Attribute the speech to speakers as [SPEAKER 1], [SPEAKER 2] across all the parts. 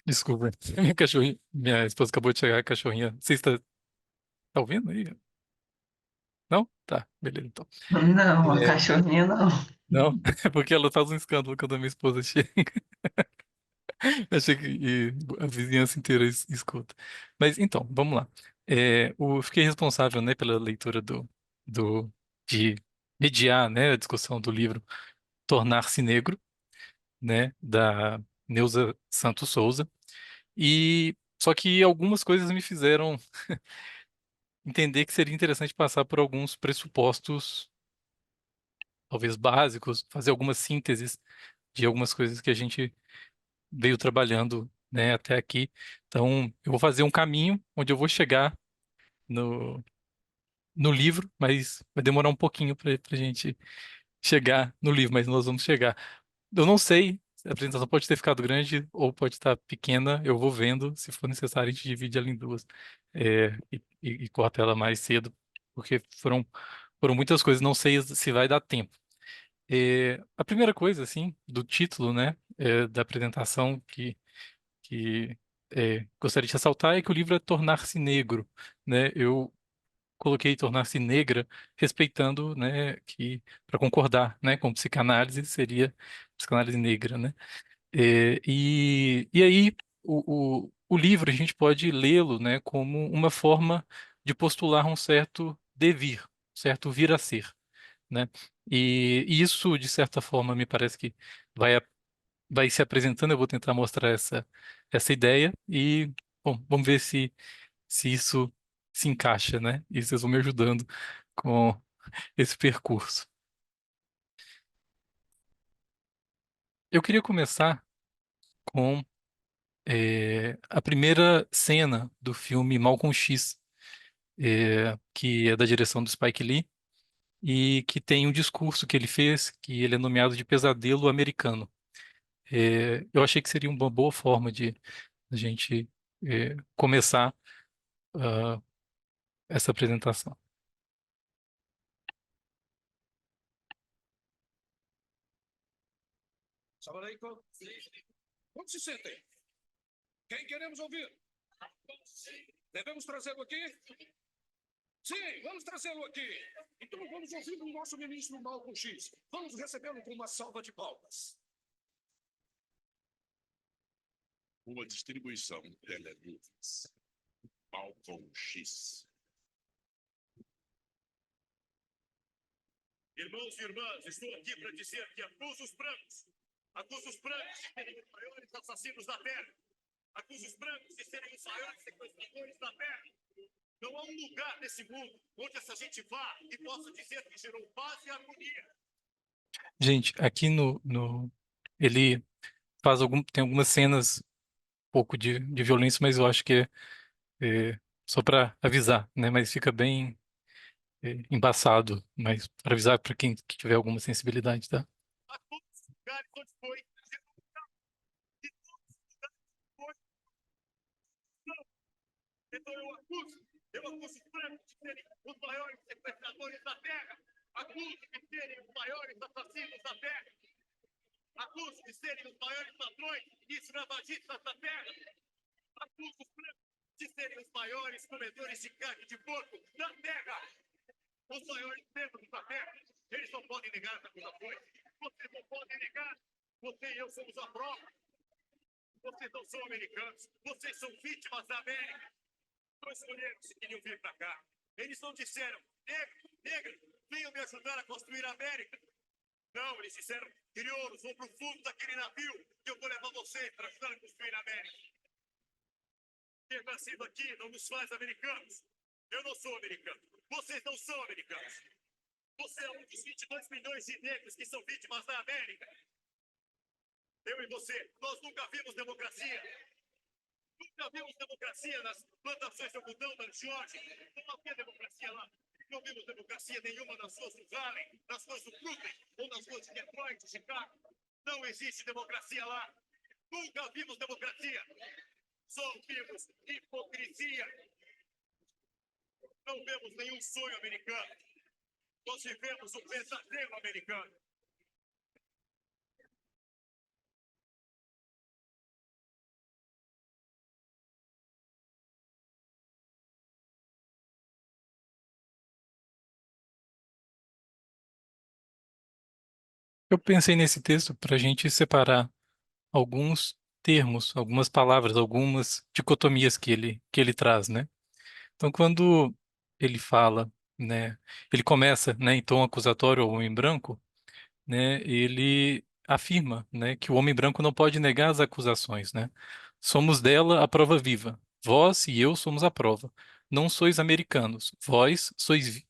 [SPEAKER 1] Desculpa, minha cachorrinha, minha esposa acabou de chegar, a cachorrinha. Você tá ouvindo aí? Não? Tá, beleza então.
[SPEAKER 2] Não, a
[SPEAKER 1] É,
[SPEAKER 2] cachorrinha não.
[SPEAKER 1] não, é porque ela faz um escândalo quando a minha esposa chega. Achei que a vizinhança inteira escuta. Mas então, vamos lá. Eu fiquei responsável, né, pela leitura de mediar, né, a discussão do livro Tornar-se Negro, né, da Neuza Santos Souza. E só que algumas coisas me fizeram entender que seria interessante passar por alguns pressupostos, talvez básicos, fazer algumas sínteses de algumas coisas que a gente veio trabalhando, né, até aqui. Então, eu vou fazer um caminho onde eu vou chegar no, no livro, mas vai demorar um pouquinho para a gente chegar no livro, mas nós vamos chegar. Eu não sei, a apresentação pode ter ficado grande ou pode estar pequena, eu vou vendo, se for necessário, a gente divide ela em duas, e corta ela mais cedo, porque foram muitas coisas, não sei se vai dar tempo. A primeira coisa, assim, do título, né, da apresentação que gostaria de ressaltar é que o livro é Tornar-se Negro, né? Eu coloquei Tornar-se Negra, respeitando, né, que para concordar, né, com psicanálise seria psicanálise negra, né? E aí o livro a gente pode lê-lo, né, como uma forma de postular um certo devir, certo vir a ser, né? E isso, de certa forma, me parece que vai, vai se apresentando. Eu vou tentar mostrar essa ideia e, bom, vamos ver se isso se encaixa, né? E vocês vão me ajudando com esse percurso. Eu queria começar com a primeira cena do filme Malcolm X, que é da direção do Spike Lee e que tem um discurso que ele fez, que ele é nomeado de Pesadelo Americano. Eu achei que seria uma boa forma de a gente começar ah, essa apresentação.
[SPEAKER 3] Sabaleico, como se sentem? Quem queremos ouvir? Devemos trazê-lo aqui? Sim, vamos trazê-lo aqui. Então vamos ouvir o nosso ministro Malcolm X. Vamos recebê-lo com uma salva de palmas.
[SPEAKER 4] Uma distribuição Telemídias. Malcolm X. Irmãos e irmãs, estou aqui para dizer que acuso os brancos de serem os maiores assassinos da Terra. Acuso os brancos de serem os maiores sequestradores da Terra. Não há um lugar nesse mundo onde essa gente vá e possa dizer que gerou paz e harmonia.
[SPEAKER 1] Gente, aqui no ele tem algumas cenas um pouco de violência, mas eu acho que é só para avisar, né? Mas fica bem embaçado, mas para avisar para quem que tiver alguma sensibilidade, tá?
[SPEAKER 4] A todos os lugares onde foi, e todos os lugares onde foi, não. Então eu acuso os brancos de serem os maiores sequestradores da Terra. Acuso de serem os maiores assassinos da Terra. Acuso de serem os maiores patrões e escravagistas da Terra. Acuso os brancos de serem os maiores comedores de carne de porco da Terra. Os maiores membros da Terra. Eles não podem negar essa acusações. Vocês não podem negar. Você e eu somos a prova. Vocês não são americanos. Vocês são vítimas da América. Não escolheram se queriam vir para cá. Eles não disseram, negra, venham me ajudar a construir a América. Não, eles disseram, crioulos, vão para o fundo daquele navio que eu vou levar vocês para ajudar a construir a América. Ter nascido aqui não nos faz americanos. Eu não sou americano. Vocês não são americanos. Você é um dos 22 milhões de negros que são vítimas da América. Eu e você, nós nunca vimos democracia. Nunca vimos democracia nas plantações de algodão da Geórgia. Não havia democracia lá. Não vimos democracia nenhuma nas ruas do Harlem, nas ruas do Brooklyn ou nas ruas de Detroit, Chicago. Não existe democracia lá. Nunca vimos democracia. Só vimos hipocrisia. Não vemos nenhum sonho americano. Nós vivemos um pesadelo americano.
[SPEAKER 1] Eu pensei nesse texto para a gente separar alguns termos, algumas palavras, algumas dicotomias que ele traz, né? Então, quando ele fala, né, ele começa, né, em tom acusatório ao homem branco, né, ele afirma, né, que o homem branco não pode negar as acusações, né? Somos dela a prova viva. Vós e eu somos a prova. Não sois americanos. Vós sois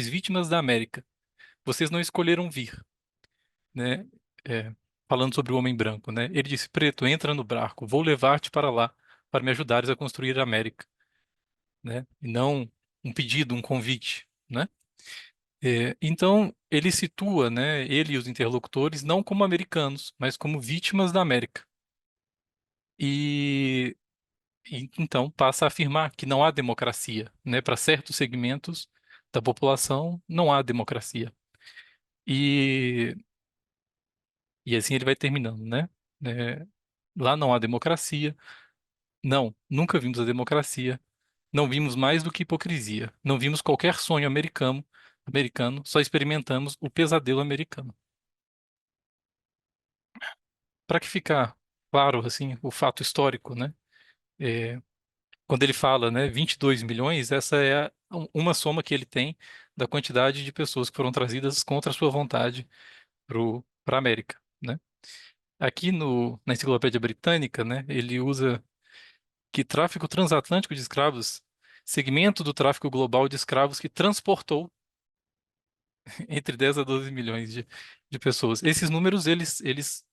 [SPEAKER 1] vítimas da América. Vocês não escolheram vir, né? É, falando sobre o homem branco, né? Ele disse: Preto, entra no barco. Vou levar-te para lá para me ajudares a construir a América, né? E não um pedido, um convite, né? Então, ele situa, né, ele e os interlocutores não como americanos, mas como vítimas da América. E, então passa a afirmar que não há democracia, né? Para certos segmentos da população, não há democracia. E, e assim ele vai terminando, né? Lá não há democracia. Não, nunca vimos a democracia. Não vimos mais do que hipocrisia. Não vimos qualquer sonho americano, só experimentamos o pesadelo americano. Para que ficar claro, assim, o fato histórico, né? É, quando ele fala, né, 22 milhões, essa é uma soma que ele tem da quantidade de pessoas que foram trazidas contra a sua vontade para a América, né? Aqui na Enciclopédia Britânica, né, ele usa que tráfico transatlântico de escravos, segmento do tráfico global de escravos que transportou entre 10 a 12 milhões de pessoas. Esses números, eles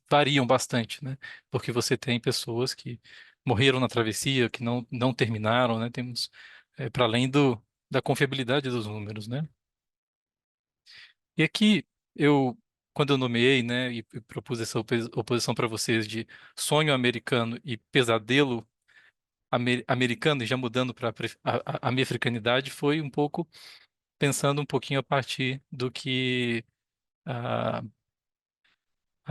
[SPEAKER 1] variam bastante, né? Porque você tem pessoas que morreram na travessia, que não terminaram, né? Temos, para além da confiabilidade dos números, né? E aqui, quando eu nomeei, né, e propus essa oposição para vocês de sonho americano e pesadelo americano, e já mudando para a minha africanidade, foi um pouco pensando um pouquinho a partir do que a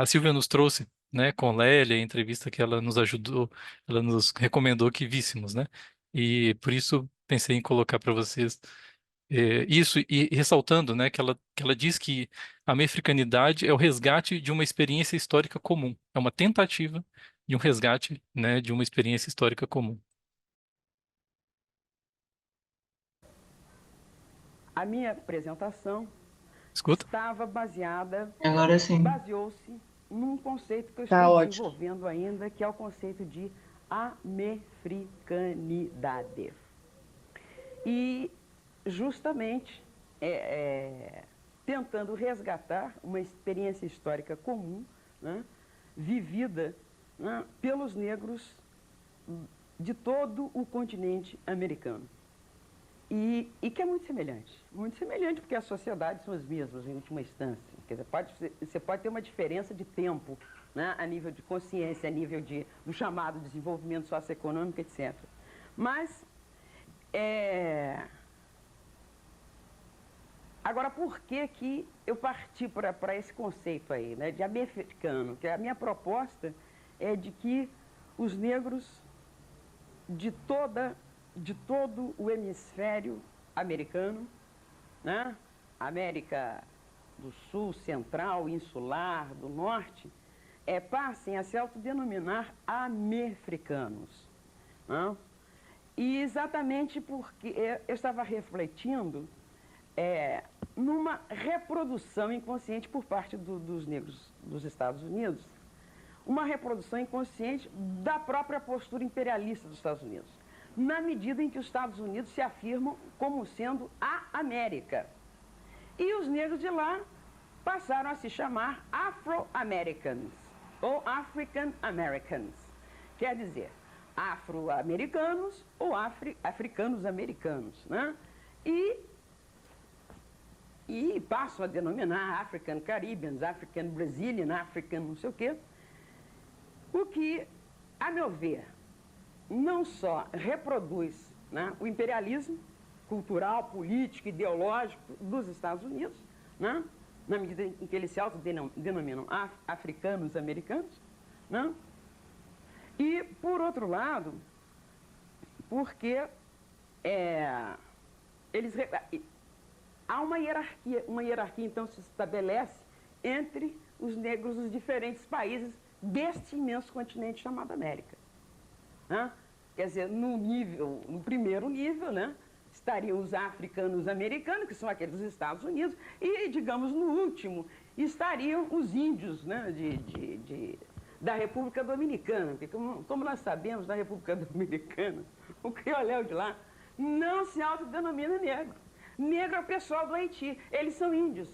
[SPEAKER 1] Silvia nos trouxe, né, com Lélia, a entrevista que ela nos ajudou, ela nos recomendou que víssemos, né? E por isso pensei em colocar para vocês isso e ressaltando, né, que ela diz que a mefricanidade é o resgate de uma experiência histórica comum, é uma tentativa de um resgate, né, de uma experiência histórica comum.
[SPEAKER 2] A minha apresentação
[SPEAKER 1] Escuta?
[SPEAKER 5] Agora sim.
[SPEAKER 2] baseou-se num conceito que eu
[SPEAKER 5] Tá
[SPEAKER 2] estou
[SPEAKER 5] ótimo.
[SPEAKER 2] desenvolvendo ainda, que é o conceito de americanidade. E justamente tentando resgatar uma experiência histórica comum, né, vivida, né, pelos negros de todo o continente americano. E que é muito semelhante porque as sociedades são as mesmas em última instância. Quer dizer, você pode ter uma diferença de tempo, né, a nível de consciência, a nível do chamado desenvolvimento socioeconômico, etc. Mas, agora, por que eu parti para esse conceito aí, né, de americano? Que a minha proposta é de que os negros de todo o hemisfério americano, né? América do Sul, Central, Insular, do Norte, passem a se autodenominar americanos. Né? E exatamente porque eu estava refletindo numa reprodução inconsciente por parte dos negros dos Estados Unidos, uma reprodução inconsciente da própria postura imperialista dos Estados Unidos, na medida em que os Estados Unidos se afirmam como sendo a América. E os negros de lá passaram a se chamar Afro-Americans, ou African Americans. Quer dizer, afro-americanos ou africanos-americanos, né? E passam a denominar African Caribbeans, African Brazilian, African não sei o quê. O que, a meu ver, não só reproduz, né, o imperialismo cultural, político, ideológico dos Estados Unidos, né, na medida em que eles se autodenominam africanos americanos, né, e, por outro lado, porque há uma hierarquia então se estabelece entre os negros dos diferentes países deste imenso continente chamado América. Né? Quer dizer, no primeiro nível, né, estariam os africanos americanos, que são aqueles dos Estados Unidos, e, digamos, no último, estariam os índios, né, da República Dominicana, porque, como nós sabemos, na República Dominicana, o crioléu de lá não se autodenomina negro. Negro é o pessoal do Haiti, eles são índios,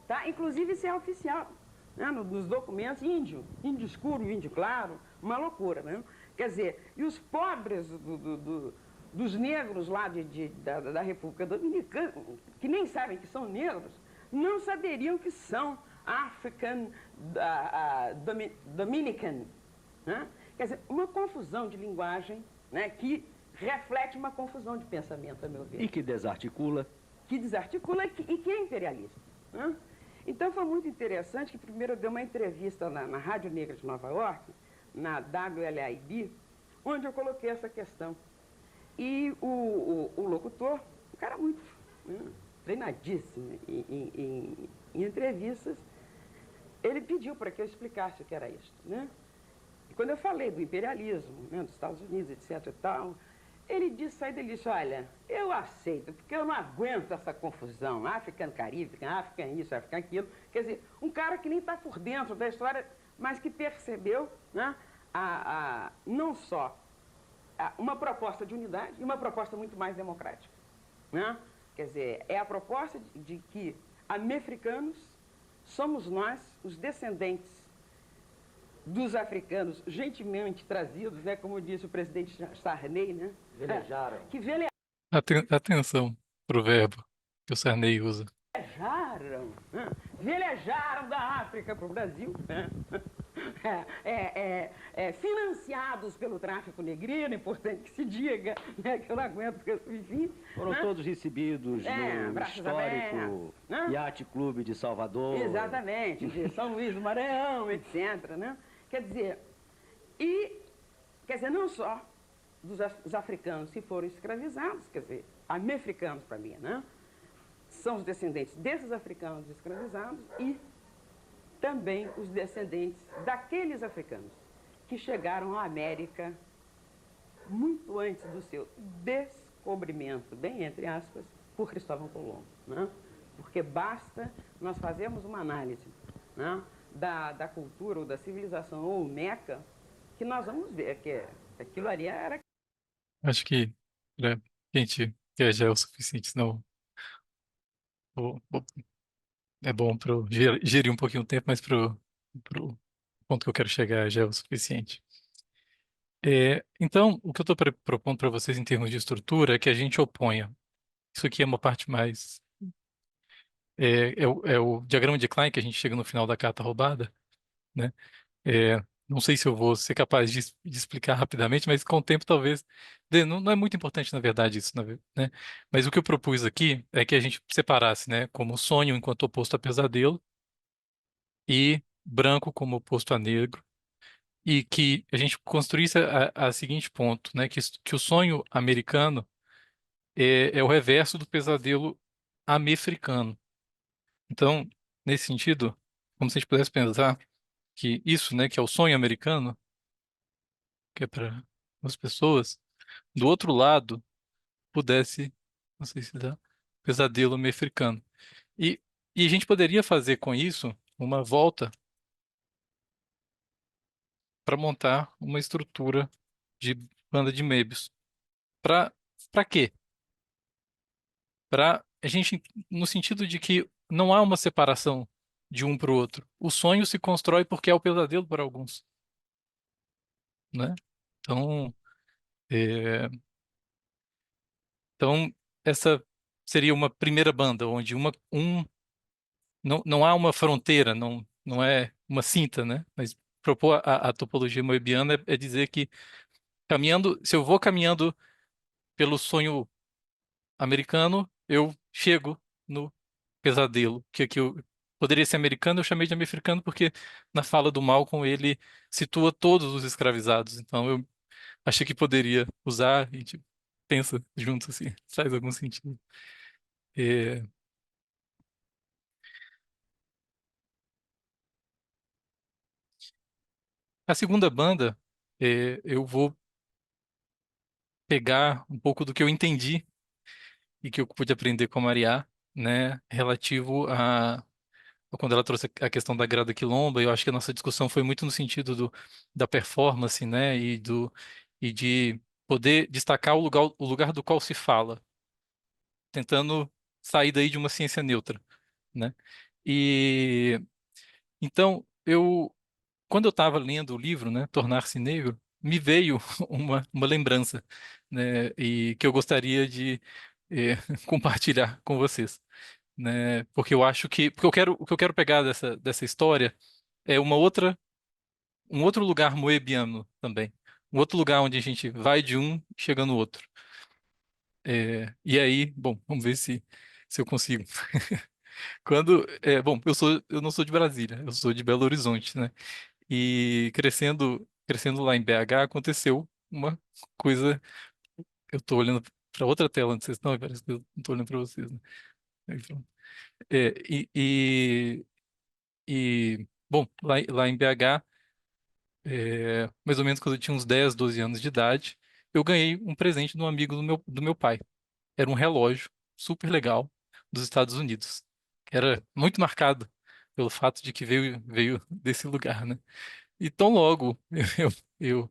[SPEAKER 2] tá? Inclusive isso é oficial, né? Nos documentos, índio escuro, índio claro, uma loucura, né? Quer dizer, e os pobres dos negros lá da República Dominicana, que nem sabem que são negros, não saberiam que são African Dominican, né? Quer dizer, uma confusão de linguagem, né, que reflete uma confusão de pensamento, a meu ver.
[SPEAKER 6] E que desarticula.
[SPEAKER 2] Que desarticula e que é imperialista. Né? Então foi muito interessante que primeiro eu dei uma entrevista na Rádio Negra de Nova York, na WLIB, onde eu coloquei essa questão. E o locutor, um cara muito, né, treinadíssimo em entrevistas, ele pediu para que eu explicasse o que era isso. Né? E quando eu falei do imperialismo, né, dos Estados Unidos, etc. e tal, ele disse, olha, eu aceito, porque eu não aguento essa confusão, African Caribe, African isso, African aquilo. Quer dizer, um cara que nem está por dentro da história, mas que percebeu, né, não só uma proposta de unidade e uma proposta muito mais democrática. Né? Quer dizer, é a proposta de que americanos somos nós, os descendentes dos africanos gentilmente trazidos, né, como disse o presidente Sarney, né?
[SPEAKER 6] Velejaram.
[SPEAKER 2] Que
[SPEAKER 1] Atenção pro verbo que o Sarney usa.
[SPEAKER 2] velejaram, né? Velejaram da África para o Brasil, né? Financiados pelo tráfico negreiro, é importante que se diga, né, que eu não aguento, porque, enfim.
[SPEAKER 6] Foram
[SPEAKER 2] né?
[SPEAKER 6] todos recebidos no
[SPEAKER 2] braços
[SPEAKER 6] histórico
[SPEAKER 2] abertos, né?
[SPEAKER 6] Yacht Clube de Salvador.
[SPEAKER 2] Exatamente, de São Luís do Maranhão, etc. Né? Quer dizer, não só os africanos que foram escravizados, quer dizer, americanos para mim, né? São os descendentes desses africanos escravizados e também os descendentes daqueles africanos que chegaram à América muito antes do seu descobrimento, bem entre aspas, por Cristóvão Colombo. Né? Porque basta nós fazermos uma análise, né, da cultura ou da civilização olmeca, que nós vamos ver que aquilo ali era...
[SPEAKER 1] Acho que, né, gente, que já é o suficiente, senão é bom para eu gerir um pouquinho o tempo, mas pro ponto que eu quero chegar já é o suficiente. Então, o que eu estou propondo para vocês em termos de estrutura é que a gente oponha. Isso aqui é uma parte mais. É o diagrama de Klein que a gente chega no final da carta roubada, né? Não sei se eu vou ser capaz de explicar rapidamente, mas com o tempo talvez. Não é muito importante, na verdade, isso, né? Mas o que eu propus aqui é que a gente separasse, né, como sonho enquanto oposto a pesadelo e branco como oposto a negro, e que a gente construísse a seguinte ponto, né, que o sonho americano é o reverso do pesadelo americano. Então, nesse sentido, como se a gente pudesse pensar que isso, né, que é o sonho americano, que é para as pessoas, do outro lado pudesse, não sei se dá, pesadelo americano. E, e a gente poderia fazer com isso uma volta para montar uma estrutura de banda de Möbius. Para quê? Para a gente, no sentido de que não há uma separação de um para o outro. O sonho se constrói porque é o pesadelo para alguns, né? Então, é, então essa seria uma primeira banda onde não há uma fronteira, não é uma cinta, né? Mas propor a topologia moebiana é dizer que se eu vou caminhando pelo sonho americano, eu chego no pesadelo, que aqui eu poderia ser americano, eu chamei de americano porque na fala do Malcolm ele situa todos os escravizados, então eu achei que poderia usar e a gente pensa juntos assim, faz algum sentido. É, A segunda banda, eu vou pegar um pouco do que eu entendi e que eu pude aprender com a Mariá, né, relativo a quando ela trouxe a questão da Grada Quilomba. Eu acho que a nossa discussão foi muito no sentido da performance, né, e de poder destacar o lugar do qual se fala, tentando sair daí de uma ciência neutra, né? E então quando eu estava lendo o livro, né, Tornar-se Negro, me veio uma lembrança, né, e que eu gostaria de compartilhar com vocês, né, porque eu acho que porque o que eu quero pegar dessa história é um outro lugar moebiano também, um outro lugar onde a gente vai de um e chega no outro. E aí, bom, vamos ver se eu consigo. Bom, eu não sou de Brasília, eu sou de Belo Horizonte, né? E crescendo lá em BH, aconteceu uma coisa. Eu tô olhando para outra tela, não sei se não, parece que eu não tô olhando para vocês, né? Então, É, e, e, bom, lá em BH, mais ou menos quando eu tinha uns 10, 12 anos de idade, eu ganhei um presente de um amigo do meu pai. Era um relógio super legal dos Estados Unidos, que era muito marcado pelo fato de que veio desse lugar, né? E tão logo eu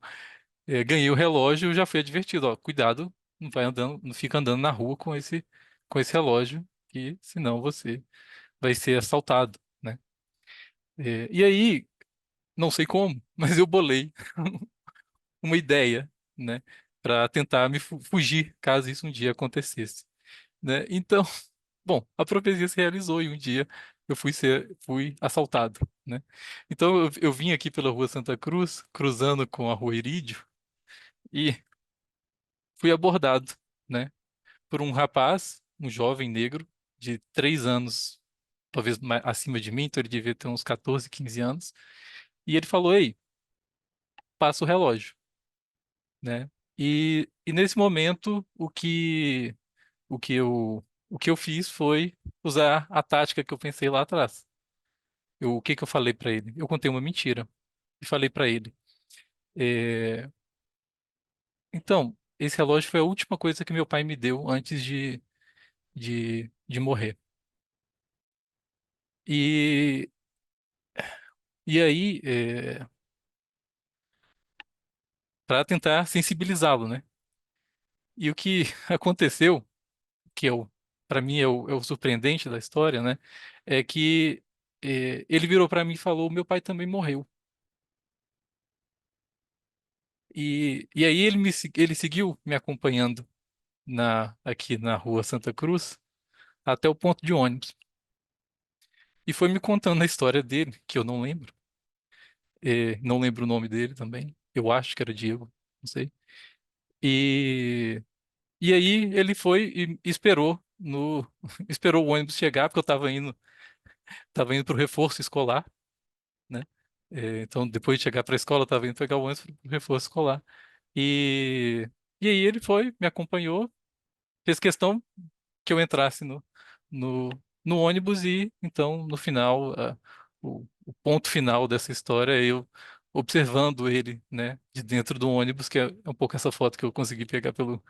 [SPEAKER 1] ganhei o relógio, eu já fui advertido, ó, cuidado, não vai andando, não fica andando na rua com esse relógio, que senão você vai ser assaltado, né? E aí, não sei como, mas eu bolei uma ideia, né, para tentar me fugir caso isso um dia acontecesse, né? Então, bom, a profecia se realizou e um dia fui assaltado, né? Então eu vim aqui pela Rua Santa Cruz, cruzando com a Rua Irídio e fui abordado, né, por um rapaz, um jovem negro de 3 anos, talvez acima de mim, então ele devia ter uns 14, 15 anos, e ele falou: "Ei, passa o relógio", né? E nesse momento o que eu fiz foi usar a tática que eu pensei lá atrás. O que que eu falei para ele? Eu contei uma mentira e falei para ele: é, então, esse relógio foi a última coisa que meu pai me deu antes de morrer. E, e aí, para tentar sensibilizá-lo, né? E o que aconteceu, que para mim é o surpreendente da história, né? É que ele virou para mim e falou: meu pai também morreu. E aí ele seguiu me acompanhando aqui na rua Santa Cruz até o ponto de ônibus. E foi me contando a história dele, que eu não lembro. Não lembro o nome dele também. Eu acho que era Diego, não sei. E, e aí ele foi e esperou esperou o ônibus chegar, porque eu estava indo para o reforço escolar, né? Então, depois de chegar para a escola, eu estava indo pegar o ônibus para o reforço escolar. E, e aí ele foi, me acompanhou, fez questão que eu entrasse no, no ônibus e, então, no final, o ponto final dessa história é eu observando ele, né, de dentro do ônibus, que é um pouco essa foto que eu consegui pegar pelo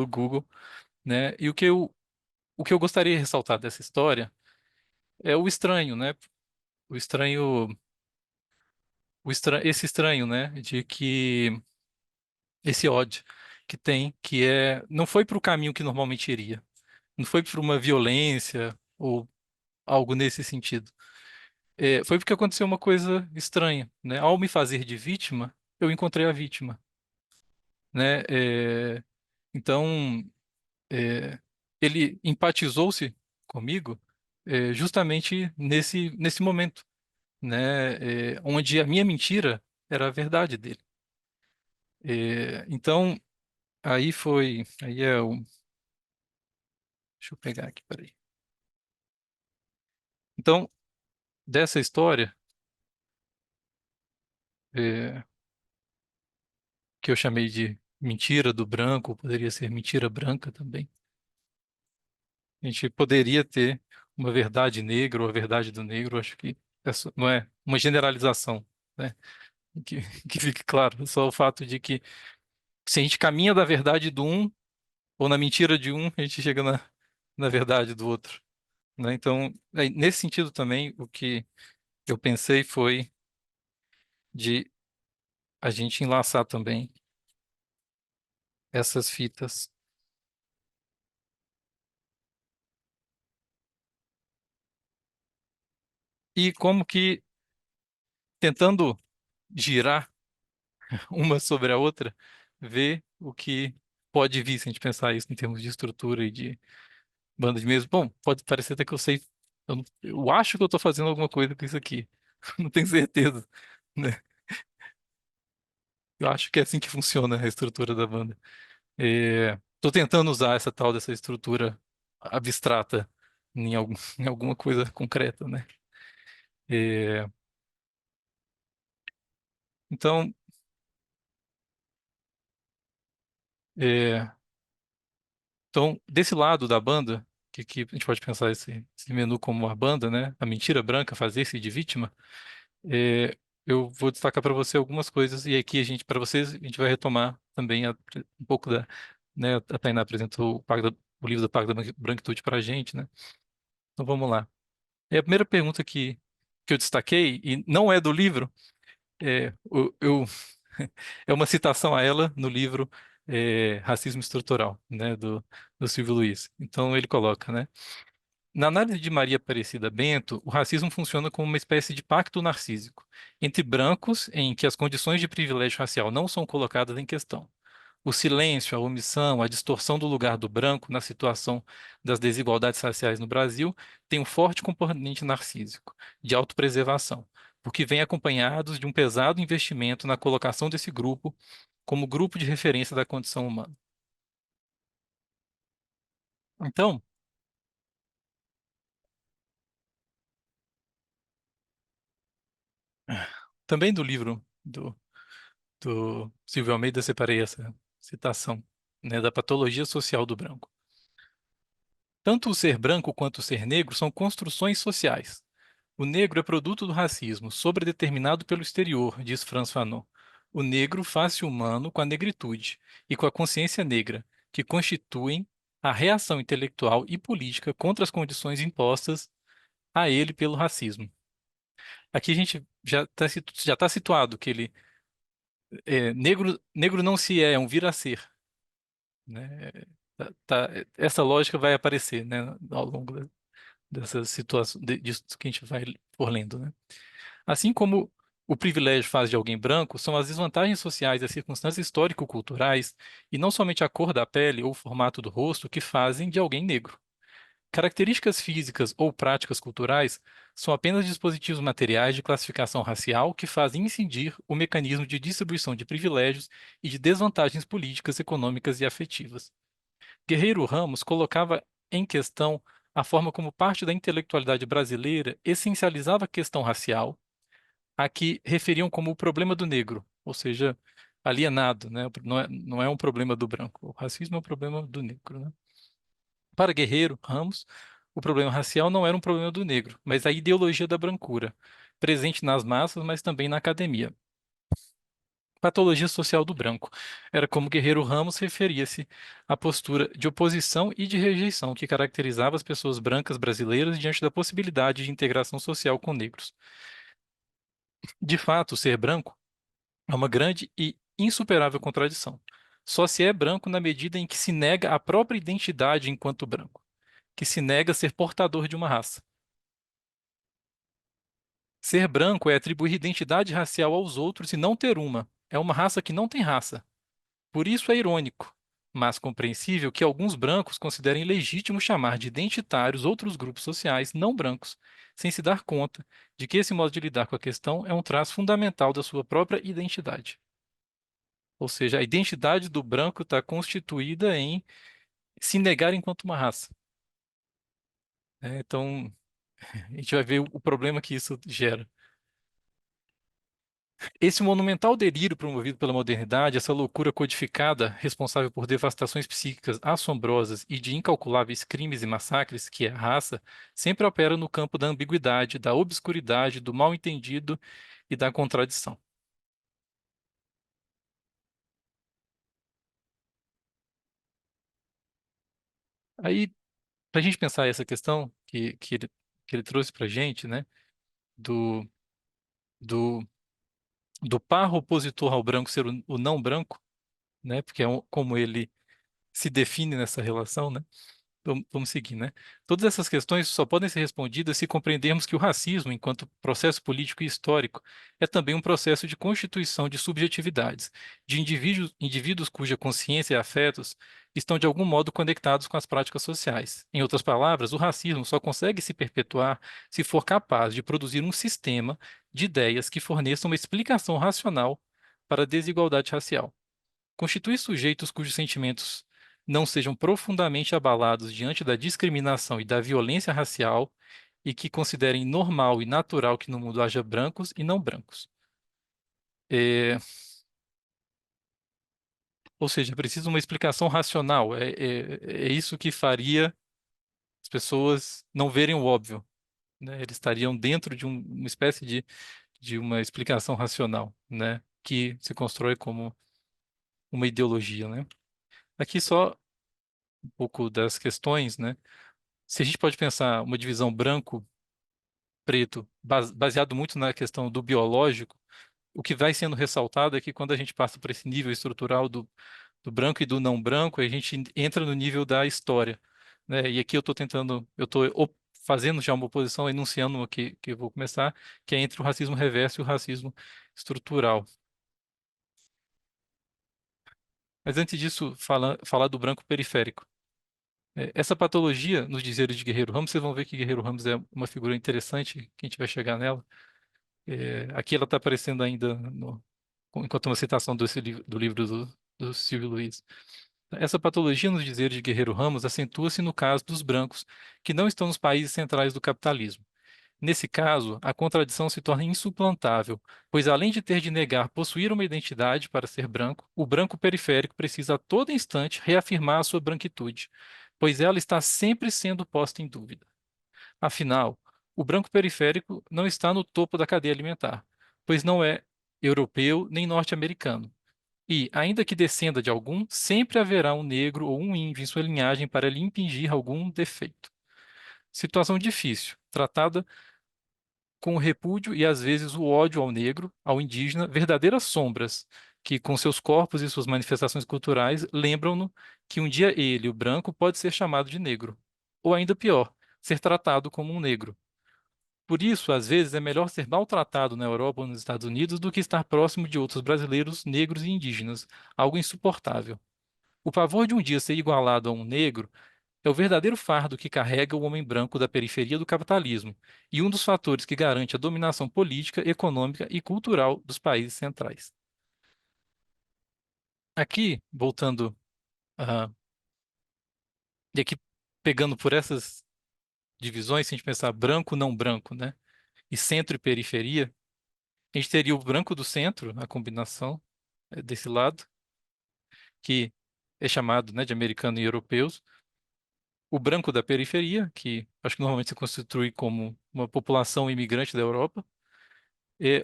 [SPEAKER 1] Google, né? E o que eu gostaria de ressaltar dessa história é o estranho, né? O estranho, esse estranho, né, de que esse ódio que tem, não foi para o caminho que normalmente iria, não foi para uma violência ou algo nesse sentido. Foi porque aconteceu uma coisa estranha, né? Ao me fazer de vítima, eu encontrei a vítima, né? Então, é, ele empatizou-se comigo, justamente nesse momento, né? Onde a minha mentira era a verdade dele. Então, aí é o, deixa eu pegar aqui, peraí. Então, dessa história, é, que eu chamei de mentira do branco, poderia ser mentira branca também. A gente poderia ter uma verdade negra ou a verdade do negro, acho que essa não é uma generalização, né? que, que fique claro. Só o fato de que se a gente caminha da verdade do um, ou na mentira de um, a gente chega na verdade do outro, né? Então, nesse sentido também, o que eu pensei foi de a gente enlaçar também essas fitas. E como que, tentando girar uma sobre a outra, ver o que pode vir, se a gente pensar isso em termos de estrutura e de banda de mesa. Bom, pode parecer até que eu sei, eu acho que eu estou fazendo alguma coisa com isso aqui. Não tenho certeza, né? Eu acho que é assim que funciona a estrutura da banda. Estou tentando usar essa tal dessa estrutura abstrata em alguma coisa concreta, né? É, então, é, então, desse lado da banda, que a gente pode pensar esse menu como uma banda, né? A mentira branca, fazer-se de vítima. É, eu vou destacar para você algumas coisas e aqui para vocês, a gente vai retomar também um pouco né? A Tainá apresentou o livro da Pacto da Branquitude para a gente, né? Então vamos lá. A primeira pergunta que eu destaquei, e não é do livro, é uma citação a ela no livro Racismo Estrutural, né, do Silvio Luiz. Então ele coloca, né? Na análise de Maria Aparecida Bento, o racismo funciona como uma espécie de pacto narcísico entre brancos, em que as condições de privilégio racial não são colocadas em questão. O silêncio, a omissão, a distorção do lugar do branco na situação das desigualdades raciais no Brasil tem um forte componente narcísico, de autopreservação, porque vem acompanhados de um pesado investimento na colocação desse grupo como grupo de referência da condição humana. Então, também do livro do Silvio Almeida, separei essa citação, né, da patologia social do branco. Tanto o ser branco quanto o ser negro são construções sociais. O negro é produto do racismo, sobredeterminado pelo exterior, diz Franz Fanon. O negro faz-se humano com a negritude e com a consciência negra, que constituem a reação intelectual e política contra as condições impostas a ele pelo racismo. Aqui a gente já tá situado que ele negro não se é um vir a ser, né? Essa lógica vai aparecer, né, ao longo dessas situações, disso que a gente vai por lendo, né? Assim como o privilégio faz de alguém branco, são as desvantagens sociais e as circunstâncias histórico-culturais, e não somente a cor da pele ou o formato do rosto, que fazem de alguém negro. Características físicas ou práticas culturais são apenas dispositivos materiais de classificação racial que fazem incidir o mecanismo de distribuição de privilégios e de desvantagens políticas, econômicas e afetivas. Guerreiro Ramos colocava em questão a forma como parte da intelectualidade brasileira essencializava a questão racial, a que referiam como o problema do negro, ou seja, alienado, né? Não é um problema do branco. O racismo é um problema do negro, né? Para Guerreiro Ramos, o problema racial não era um problema do negro, mas a ideologia da brancura, presente nas massas, mas também na academia. Patologia social do branco. Era como Guerreiro Ramos referia-se à postura de oposição e de rejeição que caracterizava as pessoas brancas brasileiras diante da possibilidade de integração social com negros. De fato, ser branco é uma grande e insuperável contradição. Só se é branco na medida em que se nega a própria identidade enquanto branco, que se nega a ser portador de uma raça. Ser branco é atribuir identidade racial aos outros e não ter uma. É uma raça que não tem raça. Por isso é irônico, mas compreensível que alguns brancos considerem legítimo chamar de identitários outros grupos sociais não brancos, sem se dar conta de que esse modo de lidar com a questão é um traço fundamental da sua própria identidade. Ou seja, a identidade do branco está constituída em se negar enquanto uma raça, né? Então, a gente vai ver o problema que isso gera. Esse monumental delírio promovido pela modernidade, essa loucura codificada, responsável por devastações psíquicas assombrosas e de incalculáveis crimes e massacres, que é a raça, sempre opera no campo da ambiguidade, da obscuridade, do mal-entendido e da contradição. Aí, para a gente pensar essa questão que ele trouxe para a gente, né, do, do, do par opositor ao branco ser o não branco, né, porque é como ele se define nessa relação, né? Vamos seguir, né? Todas essas questões só podem ser respondidas se compreendermos que o racismo, enquanto processo político e histórico, é também um processo de constituição de subjetividades, de indivíduos cuja consciência e afetos estão de algum modo conectados com as práticas sociais. Em outras palavras, o racismo só consegue se perpetuar se for capaz de produzir um sistema de ideias que forneçam uma explicação racional para a desigualdade racial. Constitui sujeitos cujos sentimentos não sejam profundamente abalados diante da discriminação e da violência racial e que considerem normal e natural que no mundo haja brancos e não brancos. É, ou seja, precisa uma explicação racional. É isso que faria as pessoas não verem o óbvio, né? Eles estariam dentro de uma espécie de uma explicação racional, né? Que se constrói como uma ideologia, né? Aqui só um pouco das questões, né? Se a gente pode pensar uma divisão branco-preto, baseado muito na questão do biológico, o que vai sendo ressaltado é que quando a gente passa por esse nível estrutural do branco e do não branco, a gente entra no nível da história, né? E aqui eu estou fazendo já uma oposição, enunciando o que eu vou começar, que é entre o racismo reverso e o racismo estrutural. Mas antes disso, falar do branco periférico. Essa patologia, nos dizeres de Guerreiro Ramos, vocês vão ver que Guerreiro Ramos é uma figura interessante, que a gente vai chegar nela. Aqui ela está aparecendo ainda enquanto uma citação do livro do Silvio Luiz. Essa patologia, nos dizeres de Guerreiro Ramos, acentua-se no caso dos brancos que não estão nos países centrais do capitalismo. Nesse caso, a contradição se torna insuplantável, pois além de ter de negar possuir uma identidade para ser branco, o branco periférico precisa a todo instante reafirmar a sua branquitude, pois ela está sempre sendo posta em dúvida. Afinal, o branco periférico não está no topo da cadeia alimentar, pois não é europeu nem norte-americano. E, ainda que descenda de algum, sempre haverá um negro ou um índio em sua linhagem para lhe impingir algum defeito. Situação difícil, tratada com o repúdio e às vezes o ódio ao negro, ao indígena, verdadeiras sombras que, com seus corpos e suas manifestações culturais, lembram-no que um dia ele, o branco, pode ser chamado de negro. Ou ainda pior, ser tratado como um negro. Por isso, às vezes, é melhor ser maltratado na Europa ou nos Estados Unidos do que estar próximo de outros brasileiros, negros e indígenas, algo insuportável. O pavor de um dia ser igualado a um negro é o verdadeiro fardo que carrega o homem branco da periferia do capitalismo e um dos fatores que garante a dominação política, econômica e cultural dos países centrais. Aqui, voltando, ah, e aqui pegando por essas divisões, se a gente pensar branco, não branco, né? E centro e periferia, a gente teria o branco do centro, a combinação desse lado, que é chamado, né, de americano e europeus, o branco da periferia, que acho que normalmente se constitui como uma população imigrante da Europa,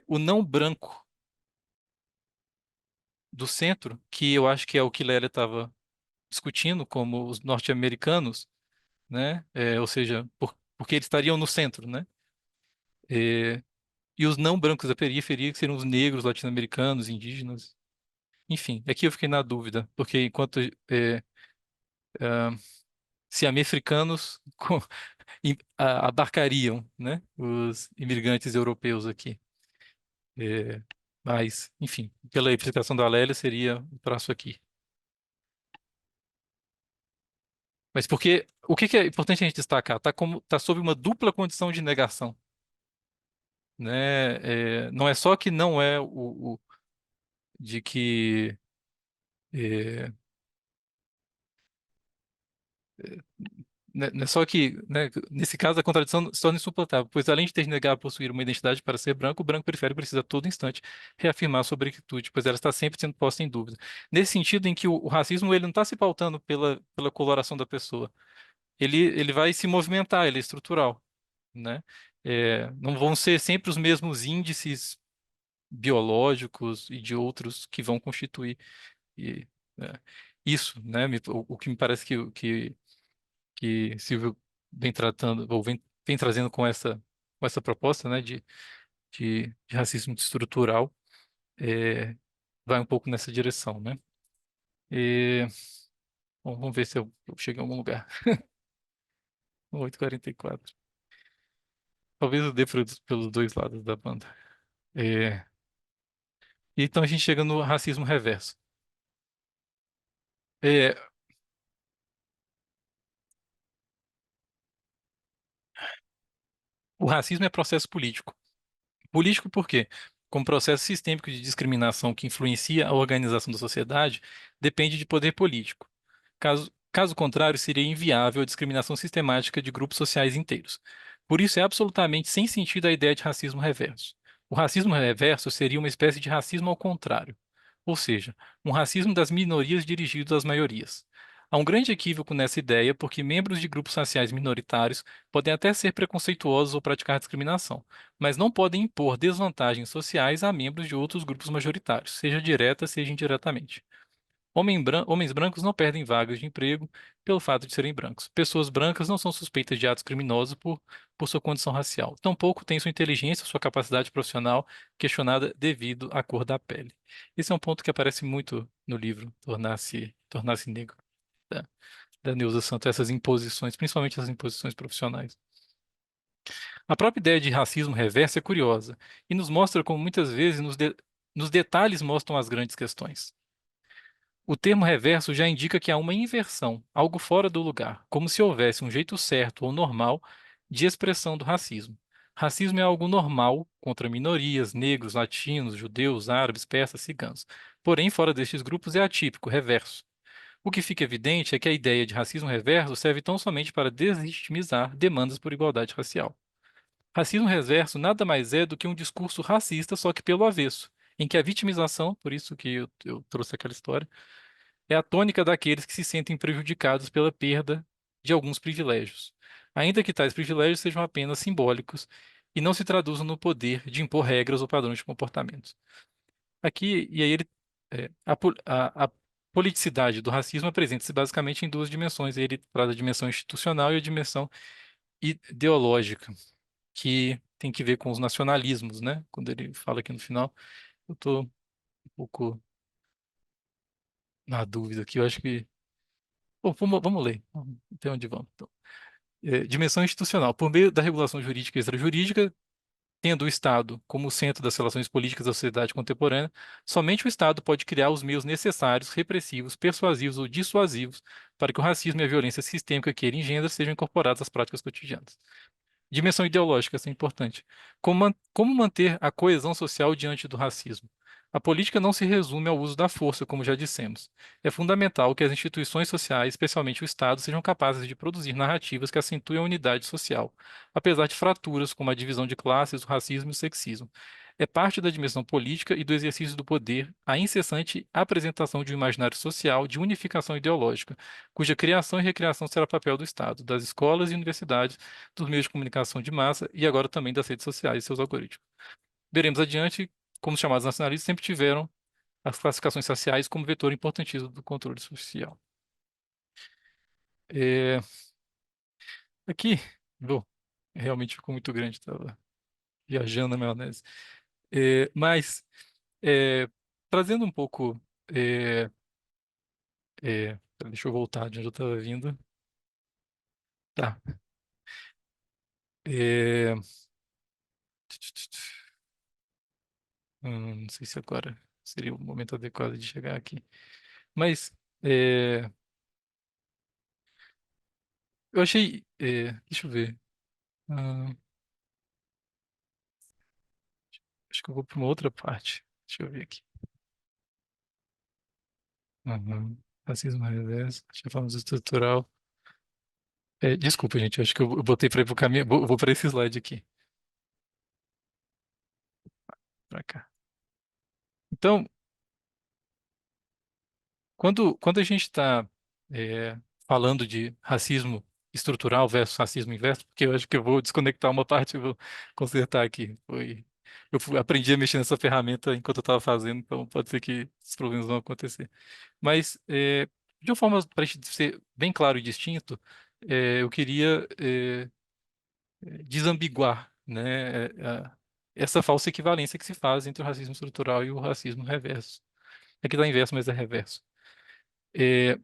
[SPEAKER 1] o não branco do centro, que eu acho que é o que Lélia estava discutindo, como os norte-americanos, né? Ou seja, porque eles estariam no centro, né? É, e os não brancos da periferia, que seriam os negros, latino-americanos, indígenas. Enfim, aqui eu fiquei na dúvida, porque enquanto ah, se americanos abarcariam, né, os imigrantes europeus aqui. É, mas, enfim, pela explicação da Lélia, seria o traço aqui. Mas porque o que é importante a gente destacar? Tá sob uma dupla condição de negação, né? Não é só que não é de que é, não é só que, né, nesse caso a contradição se torna insuportável, pois além de ter de negar possuir uma identidade para ser branco, o branco periférico precisa a todo instante reafirmar sua branquitude, pois ela está sempre sendo posta em dúvida. Nesse sentido em que o racismo ele não está se pautando pela coloração da pessoa, ele vai se movimentar, ele é estrutural, né? Não vão ser sempre os mesmos índices biológicos e de outros que vão constituir e, é, isso, né? O que me parece que que Silvio vem tratando, ou vem trazendo com essa proposta, né, de racismo estrutural, é, vai um pouco nessa direção, né? E, bom, vamos ver se eu chego em algum lugar. 8h44. Talvez eu dê pelos dois lados da banda. É, e então a gente chega no racismo reverso. É, o racismo é processo político. Político por quê? Como processo sistêmico de discriminação que influencia a organização da sociedade, depende de poder político. Caso contrário, seria inviável a discriminação sistemática de grupos sociais inteiros. Por isso, é absolutamente sem sentido a ideia de racismo reverso. O racismo reverso seria uma espécie de racismo ao contrário, ou seja, um racismo das minorias dirigido às maiorias. Há um grande equívoco nessa ideia porque membros de grupos raciais minoritários podem até ser preconceituosos ou praticar discriminação, mas não podem impor desvantagens sociais a membros de outros grupos majoritários, seja direta, seja indiretamente. Homens brancos não perdem vagas de emprego pelo fato de serem brancos. Pessoas brancas não são suspeitas de atos criminosos por sua condição racial. Tampouco têm sua inteligência, sua capacidade profissional questionada devido à cor da pele. Esse é um ponto que aparece muito no livro Tornar-se Negro, da, da Neuza Santos, essas imposições, principalmente as imposições profissionais. A própria ideia de racismo reverso é curiosa e nos mostra como muitas vezes nos detalhes mostram as grandes questões. O termo reverso já indica que há uma inversão, algo fora do lugar, como se houvesse um jeito certo ou normal de expressão do racismo. Racismo é algo normal contra minorias, negros, latinos, judeus, árabes, persas, ciganos. Porém, fora destes grupos é atípico, reverso. O que fica evidente é que a ideia de racismo reverso serve tão somente para deslegitimizar demandas por igualdade racial. Racismo reverso nada mais é do que um discurso racista, só que pelo avesso, em que a vitimização, por isso que eu trouxe aquela história, é a tônica daqueles que se sentem prejudicados pela perda de alguns privilégios, ainda que tais privilégios sejam apenas simbólicos e não se traduzam no poder de impor regras ou padrões de comportamento. Aqui, e aí a politicidade do racismo apresenta-se basicamente em duas dimensões. Ele traz a dimensão institucional e a dimensão ideológica, que tem que ver com os nacionalismos, né? Quando ele fala aqui no final, eu estou um pouco na dúvida aqui, eu acho que. Bom, vamos ler, até onde vamos. Então, dimensão institucional. Por meio da regulação jurídica e extrajurídica, tendo o Estado como centro das relações políticas da sociedade contemporânea, somente o Estado pode criar os meios necessários, repressivos, persuasivos ou dissuasivos para que o racismo e a violência sistêmica que ele engendra sejam incorporados às práticas cotidianas. Dimensão ideológica, essa é importante. Como manter a coesão social diante do racismo? A política não se resume ao uso da força, como já dissemos. É fundamental que as instituições sociais, especialmente o Estado, sejam capazes de produzir narrativas que acentuem a unidade social, apesar de fraturas como a divisão de classes, o racismo e o sexismo. É parte da dimensão política e do exercício do poder a incessante apresentação de um imaginário social de unificação ideológica, cuja criação e recriação será papel do Estado, das escolas e universidades, dos meios de comunicação de massa e agora também das redes sociais e seus algoritmos. Veremos adiante como os chamados nacionalistas sempre tiveram as classificações sociais como vetor importantíssimo do controle social. É, aqui, bom, realmente ficou muito grande, estava viajando na maionese. Mas, é, trazendo um pouco. é, deixa eu voltar de onde eu estava vindo. Tá. É, não sei se agora seria o momento adequado de chegar aqui. Mas é, eu achei. Deixa eu ver. Ah, acho que eu vou para uma outra parte. Deixa eu ver aqui. Uhum. Racismo reverso, já falamos estrutural. Desculpa, gente, eu acho que eu botei para ir pro caminho. Vou para esse slide aqui. Para cá. Então, quando a gente está falando de racismo estrutural versus racismo inverso, porque eu acho que eu vou desconectar uma parte e vou consertar aqui. Aprendi a mexer nessa ferramenta enquanto eu estava fazendo, então pode ser que esses problemas vão acontecer. Mas, de uma forma para ser bem claro e distinto, eu queria desambiguar, né, essa falsa equivalência que se faz entre o racismo estrutural e o racismo reverso. Aqui está inverso, mas é reverso. É,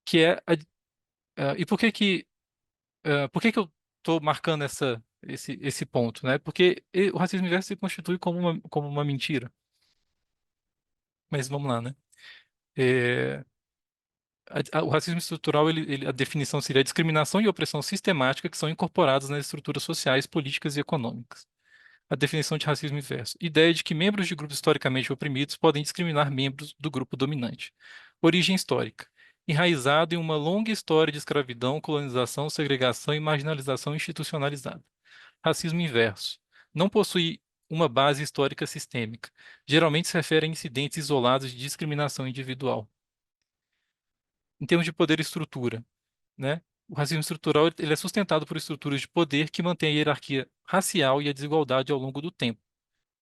[SPEAKER 1] que é e por que que eu estou marcando esse ponto, né? Porque o racismo inverso se constitui como uma mentira. Mas vamos lá, né? É, o racismo estrutural, a definição seria a discriminação e opressão sistemática que são incorporadas nas estruturas sociais, políticas e econômicas. A definição de racismo inverso. Ideia de que membros de grupos historicamente oprimidos podem discriminar membros do grupo dominante. Origem histórica. Enraizado em uma longa história de escravidão, colonização, segregação e marginalização institucionalizada. Racismo inverso. Não possui uma base histórica sistêmica. Geralmente se refere a incidentes isolados de discriminação individual. Em termos de poder e estrutura, né? O racismo estrutural ele é sustentado por estruturas de poder que mantêm a hierarquia racial e a desigualdade ao longo do tempo.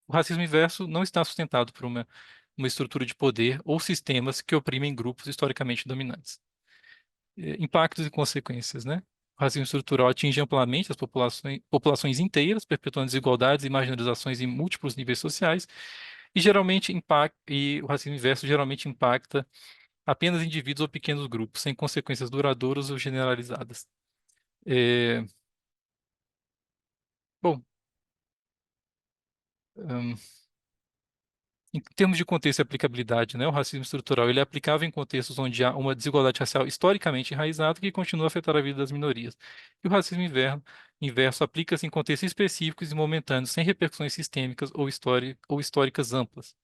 [SPEAKER 1] O racismo inverso não está sustentado por uma estrutura de poder ou sistemas que oprimem grupos historicamente dominantes. Impactos e consequências, né? O racismo estrutural atinge amplamente as populações inteiras, perpetuando desigualdades e marginalizações em múltiplos níveis sociais, e o racismo inverso geralmente impacta apenas indivíduos ou pequenos grupos, sem consequências duradouras ou generalizadas. É, bom, hum, em termos de contexto e aplicabilidade, né, o racismo estrutural ele é aplicável em contextos onde há uma desigualdade racial historicamente enraizada que continua a afetar a vida das minorias. E o racismo inverso aplica-se em contextos específicos e momentâneos, sem repercussões sistêmicas ou históricas amplas.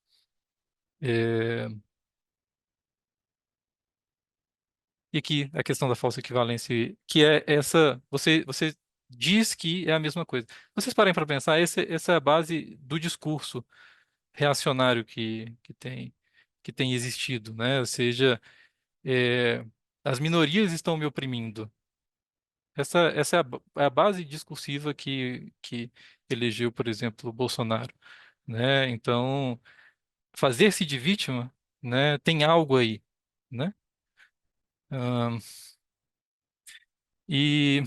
[SPEAKER 1] É, e aqui a questão da falsa equivalência, que é essa, você diz que é a mesma coisa. Vocês parem para pensar, essa é a base do discurso reacionário que tem existido, né? Ou seja, é, as minorias estão me oprimindo. Essa é a base discursiva que elegeu, por exemplo, o Bolsonaro, né? Então, fazer-se de vítima, né, tem algo aí, né? Ahn, e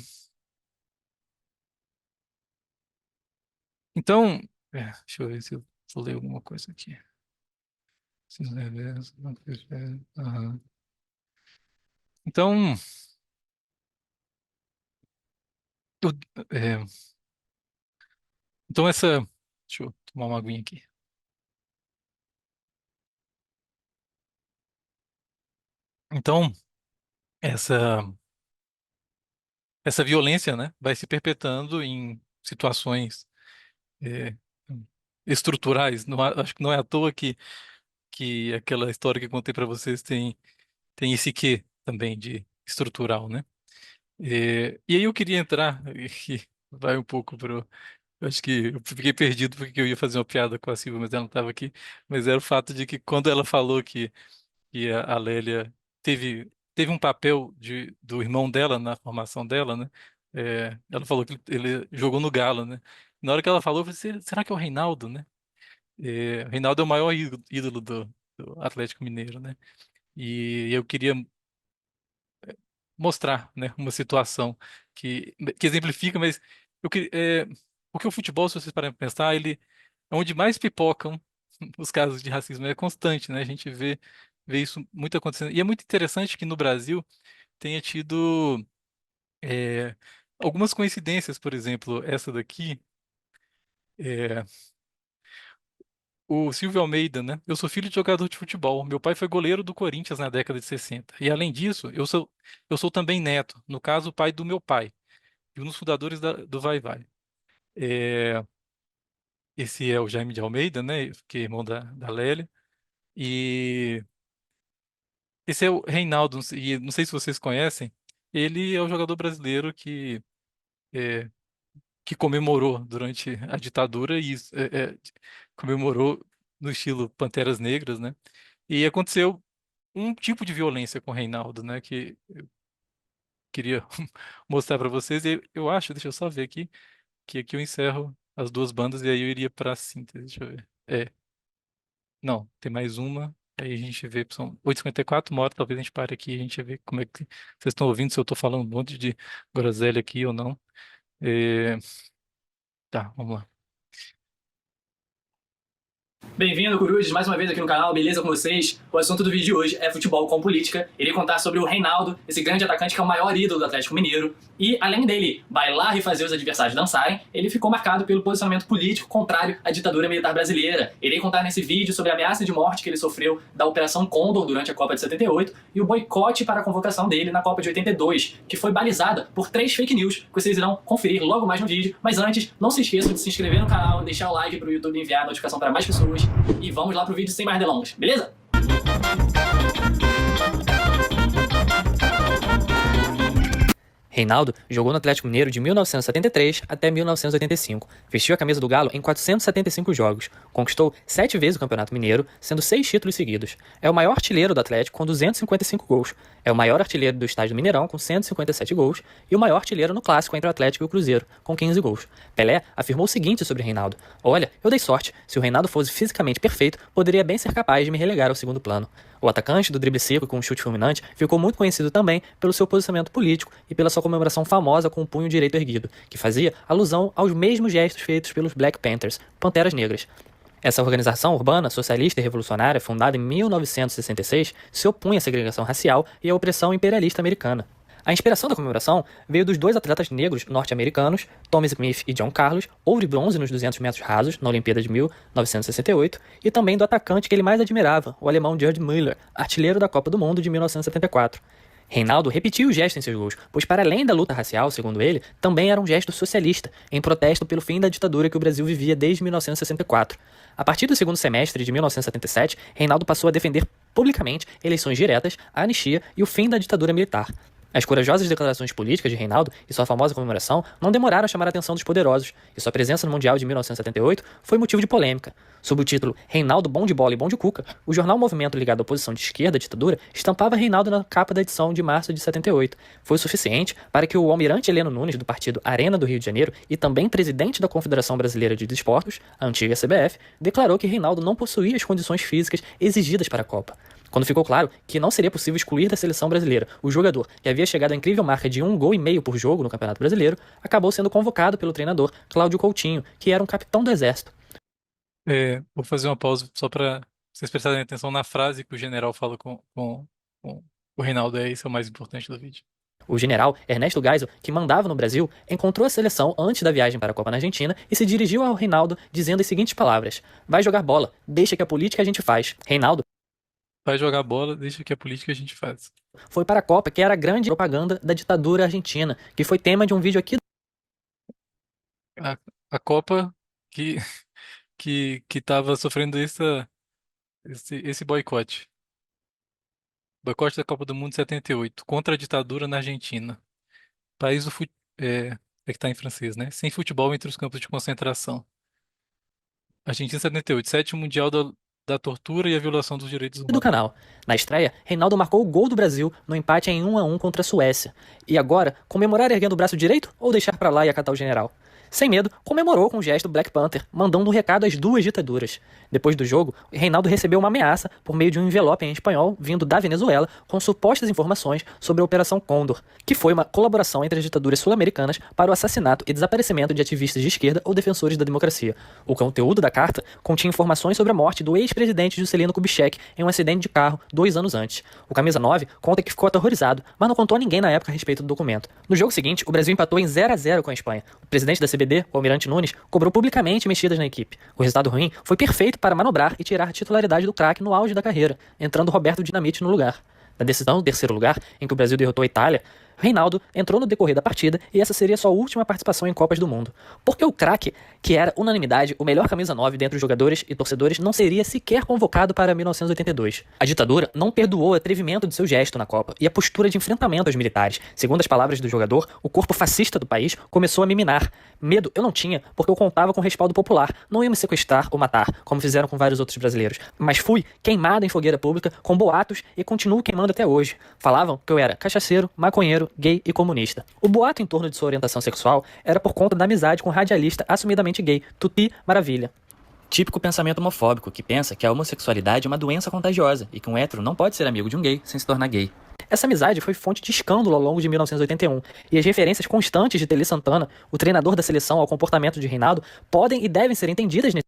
[SPEAKER 1] então, deixa eu ver se eu vou ler alguma coisa aqui. Aham. Então, eu- é, então deixa eu tomar uma aguinha aqui. Então, essa essa violência, né, vai se perpetuando em situações é, estruturais. Acho que não é à toa que aquela história que eu contei para vocês tem esse quê também de estrutural, né? E aí eu queria entrar e vai um pouco pro. Eu acho que eu fiquei perdido porque eu ia fazer uma piada com a Silvia, mas ela não estava aqui. Mas era o fato de que quando ela falou que a Lélia teve um papel do irmão dela na formação dela, né? Ela falou que ele jogou no Galo, né? Na hora que ela falou, eu falei, será que é o Reinaldo, né? O Reinaldo é o maior ídolo do Atlético Mineiro, né? E eu queria mostrar, né, uma situação que exemplifica, mas porque o futebol, se vocês pararem para pensar, ele é onde mais pipocam os casos de racismo, é constante, né? A gente vê isso muito acontecendo. E é muito interessante que no Brasil tenha tido é, algumas coincidências, por exemplo, essa daqui, é, o Silvio Almeida, né? Eu sou filho de jogador de futebol. Meu pai foi goleiro do Corinthians na década de 60. E além disso, eu sou também neto, no caso, o pai do meu pai, e um dos fundadores do Vai Vai. É, esse é o Jaime de Almeida, né? Que é irmão da Lélia. E esse é o Reinaldo, e não sei se vocês conhecem, ele é o jogador brasileiro é, que comemorou durante a ditadura e comemorou no estilo Panteras Negras, né? E aconteceu um tipo de violência com o Reinaldo, né? Que eu queria mostrar para vocês. E eu acho, deixa eu só ver aqui, que aqui eu encerro as duas bandas e aí eu iria para a síntese. Deixa eu ver. Não, tem mais uma. Aí a gente vê, são 8h54, uma hora talvez a gente pare aqui e a gente vê como é que vocês estão ouvindo, se eu tô falando um monte de groselha aqui ou não. É, Tá, vamos lá.
[SPEAKER 7] Bem-vindo, Corujas, mais uma vez aqui no canal, beleza com vocês? O assunto do vídeo de hoje é futebol com política. Irei contar sobre o Reinaldo, esse grande atacante que é o maior ídolo do Atlético Mineiro. E, além dele bailar e fazer os adversários dançarem, ele ficou marcado pelo posicionamento político contrário à ditadura militar brasileira. Irei contar nesse vídeo sobre a ameaça de morte que ele sofreu da Operação Condor durante a Copa de 78 e o boicote para a convocação dele na Copa de 82, que foi balizada por 3 fake news, que vocês irão conferir logo mais no vídeo. Mas antes, não se esqueçam de se inscrever no canal, deixar o like para o YouTube enviar a notificação para mais pessoas. E vamos lá pro vídeo sem mais delongas, beleza? Reinaldo jogou no Atlético Mineiro de 1973 até 1985. Vestiu a camisa do Galo em 475 jogos. Conquistou 7 vezes o Campeonato Mineiro, sendo 6 títulos seguidos. É o maior artilheiro do Atlético com 255 gols. É o maior artilheiro do estádio do Mineirão com 157 gols e o maior artilheiro no clássico entre o Atlético e o Cruzeiro, com 15 gols. Pelé afirmou o seguinte sobre Reinaldo: "Olha, eu dei sorte. Se o Reinaldo fosse fisicamente perfeito, poderia bem ser capaz de me relegar ao segundo plano." O atacante do drible seco com um chute fulminante ficou muito conhecido também pelo seu posicionamento político e pela sua comemoração famosa com o punho direito erguido, que fazia alusão aos mesmos gestos feitos pelos Black Panthers, Panteras Negras. Essa organização urbana, socialista e revolucionária, fundada em 1966, se opunha à segregação racial e à opressão imperialista americana. A inspiração da comemoração veio dos 2 atletas negros norte-americanos, Tommy Smith e John Carlos, ouro e bronze nos 200 metros rasos na Olimpíada de 1968, e também do atacante que ele mais admirava, o alemão Gerd Müller, artilheiro da Copa do Mundo de 1974. Reinaldo repetiu o gesto em seus gols, pois para além da luta racial, segundo ele, também era um gesto socialista, em protesto pelo fim da ditadura que o Brasil vivia desde 1964. A partir do segundo semestre de 1977, Reinaldo passou a defender publicamente eleições diretas, a anistia e o fim da ditadura militar. As corajosas declarações políticas de Reinaldo e sua famosa comemoração não demoraram a chamar a atenção dos poderosos, e sua presença no Mundial de 1978 foi motivo de polêmica. Sob o título Reinaldo Bom de Bola e Bom de Cuca, o jornal Movimento ligado à oposição de esquerda à ditadura estampava Reinaldo na capa da edição de março de 78. Foi o suficiente para que o almirante Heleno Nunes, do partido Arena do Rio de Janeiro e também presidente da Confederação Brasileira de Desportos, a antiga CBF, declarou que Reinaldo não possuía as condições físicas exigidas para a Copa. Quando ficou claro que não seria possível excluir da seleção brasileira o jogador que havia chegado à incrível marca de 1,5 gols por jogo no Campeonato Brasileiro, acabou sendo convocado pelo treinador Cláudio Coutinho, que era um capitão do Exército.
[SPEAKER 1] Vou fazer uma pausa só para vocês prestarem atenção na frase que o general fala com o Reinaldo. Esse é o mais importante do vídeo.
[SPEAKER 7] O general Ernesto Geisel, que mandava no Brasil, encontrou a seleção antes da viagem para a Copa na Argentina e se dirigiu ao Reinaldo dizendo as seguintes palavras: "Vai jogar bola, deixa que a política a gente faz." Reinaldo
[SPEAKER 1] vai jogar bola, deixa que a política a gente faz.
[SPEAKER 7] Foi para a Copa, que era a grande propaganda da ditadura argentina, que foi tema de um vídeo aqui.
[SPEAKER 1] A Copa que estava sofrendo esse boicote. Boicote da Copa do Mundo 78, contra a ditadura na Argentina. País do que está em francês, né? Sem futebol entre os campos de concentração. Argentina 78, 7º Mundial da tortura e a violação dos direitos humanos.
[SPEAKER 7] Do canal. Na estreia, Reinaldo marcou o gol do Brasil no empate em 1-1 contra a Suécia. E agora, comemorar erguendo o braço direito ou deixar pra lá e acatar o general? Sem medo, comemorou com o gesto Black Panther, mandando um recado às duas ditaduras. Depois do jogo, Reinaldo recebeu uma ameaça por meio de um envelope em espanhol vindo da Venezuela com supostas informações sobre a Operação Condor, que foi uma colaboração entre as ditaduras sul-americanas para o assassinato e desaparecimento de ativistas de esquerda ou defensores da democracia. O conteúdo da carta continha informações sobre a morte do ex-presidente Juscelino Kubitschek em um acidente de carro 2 anos antes. O Camisa 9 conta que ficou aterrorizado, mas não contou a ninguém na época a respeito do documento. No jogo seguinte, o Brasil empatou em 0-0 com a Espanha. O presidente da CBD, o almirante Nunes, cobrou publicamente mexidas na equipe. O resultado ruim foi perfeito para manobrar e tirar a titularidade do craque no auge da carreira, entrando Roberto Dinamite no lugar. Na decisão do terceiro lugar, em que o Brasil derrotou a Itália, Reinaldo entrou no decorrer da partida e essa seria sua última participação em Copas do Mundo. Porque o craque, que era unanimidade o melhor camisa 9 dentre os jogadores e torcedores, não seria sequer convocado para 1982. A ditadura não perdoou o atrevimento de seu gesto na Copa e a postura de enfrentamento aos militares. Segundo as palavras do jogador, o corpo fascista do país começou a me minar. Medo eu não tinha, porque eu contava com respaldo popular. Não ia me sequestrar ou matar, como fizeram com vários outros brasileiros. Mas fui queimado em fogueira pública, com boatos, e continuo queimando até hoje. Falavam que eu era cachaceiro, maconheiro, gay e comunista. O boato em torno de sua orientação sexual era por conta da amizade com o radialista assumidamente gay, Tuti Maravilha. Típico pensamento homofóbico que pensa que a homossexualidade é uma doença contagiosa e que um hétero não pode ser amigo de um gay sem se tornar gay. Essa amizade foi fonte de escândalo ao longo de 1981, e as referências constantes de Tele Santana, o treinador da seleção, ao comportamento de Reinaldo, podem e devem ser entendidas nesse.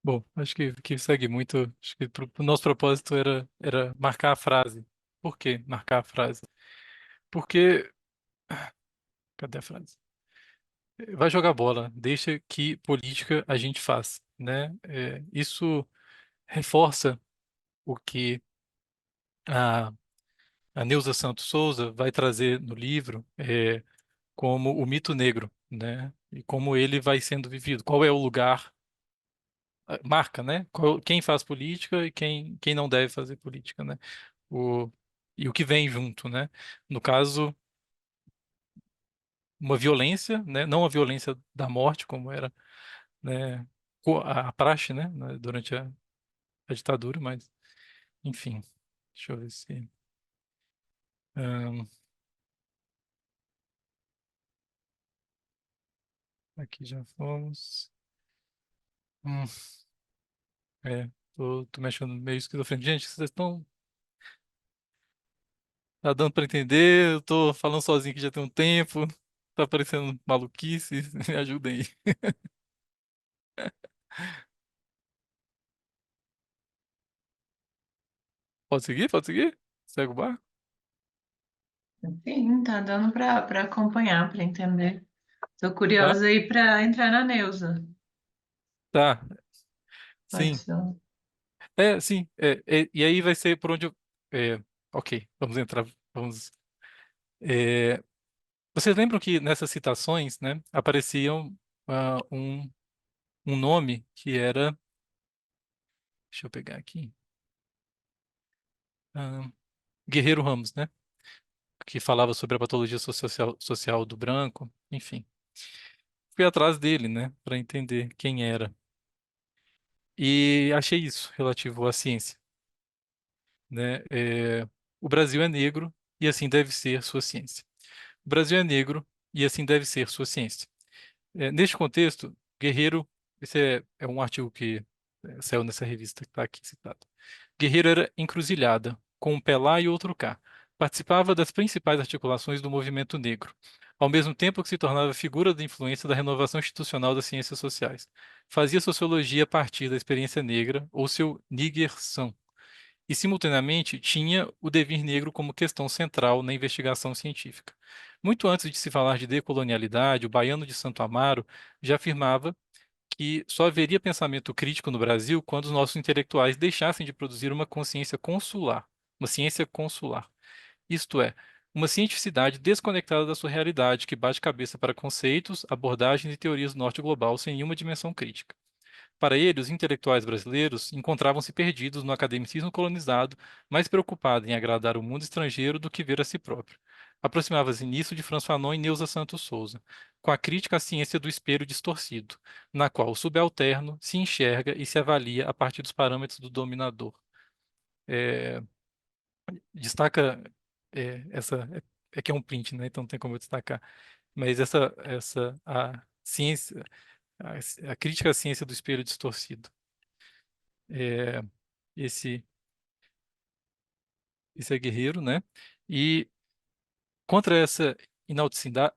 [SPEAKER 1] Bom, acho que segue muito. Acho que o nosso propósito era marcar a frase. Por que marcar a frase? Porque. Cadê a frase? Vai jogar bola, deixa que política a gente faz, né? Isso reforça o que a, a Neuza Santos Souza vai trazer no livro, como o mito negro, né? E como ele vai sendo vivido. Qual é o lugar, marca, né? Quem faz política e quem não deve fazer política, né? O, e o que vem junto, né? No caso, uma violência, né? Não a violência da morte, como era, né? A praxe, né? Durante a ditadura, mas, enfim, deixa eu ver se. ahn, Aqui já fomos. Hum, tô mexendo meio esquizofrenia. Gente, vocês estão. Tá dando pra entender? Eu tô falando sozinho aqui já tem um tempo. Tá parecendo maluquice. Me ajudem aí. Pode seguir? Pode seguir? Segue o barco?
[SPEAKER 5] Sim, tá dando para acompanhar, para entender. Tô
[SPEAKER 1] Tá?
[SPEAKER 5] curiosa aí para entrar na Neuza.
[SPEAKER 1] Tá.
[SPEAKER 5] Pode
[SPEAKER 1] Sim.
[SPEAKER 5] ser.
[SPEAKER 1] Sim. E aí vai ser por onde eu. Ok, vamos entrar. Vamos. é, Vocês lembram que nessas citações, né, apareciam um nome que era. Deixa eu pegar aqui. ah, Guerreiro Ramos, né? Que falava sobre a patologia social do branco, enfim. Fui atrás dele, né, para entender quem era. E achei isso relativo à ciência, né? O Brasil é negro e assim deve ser sua ciência. O Brasil é negro e assim deve ser sua ciência. Neste contexto, Guerreiro, esse é um artigo que saiu nessa revista que está aqui citado. Guerreiro era encruzilhada, com um pé lá e outro cá. Participava das principais articulações do movimento negro, ao mesmo tempo que se tornava figura de influência da renovação institucional das ciências sociais. Fazia sociologia a partir da experiência negra, ou seu nigger-são, e, simultaneamente, tinha o devir negro como questão central na investigação científica. Muito antes de se falar de decolonialidade, o baiano de Santo Amaro já afirmava que só haveria pensamento crítico no Brasil quando os nossos intelectuais deixassem de produzir uma consciência consular, uma ciência consular. Isto é, uma cientificidade desconectada da sua realidade, que bate cabeça para conceitos, abordagens e teorias do norte global sem nenhuma dimensão crítica. Para ele, os intelectuais brasileiros encontravam-se perdidos no academicismo colonizado, mais preocupado em agradar o mundo estrangeiro do que ver a si próprio. Aproximava-se nisso de François Fanon e Neuza Santos Souza, com a crítica à ciência do espelho distorcido, na qual o subalterno se enxerga e se avalia a partir dos parâmetros do dominador. É, Destaca essa é que é um print, né? Então não tem como eu destacar. Mas essa a ciência, a crítica à ciência do espelho distorcido. É, esse, esse é Guerreiro, né? E contra essa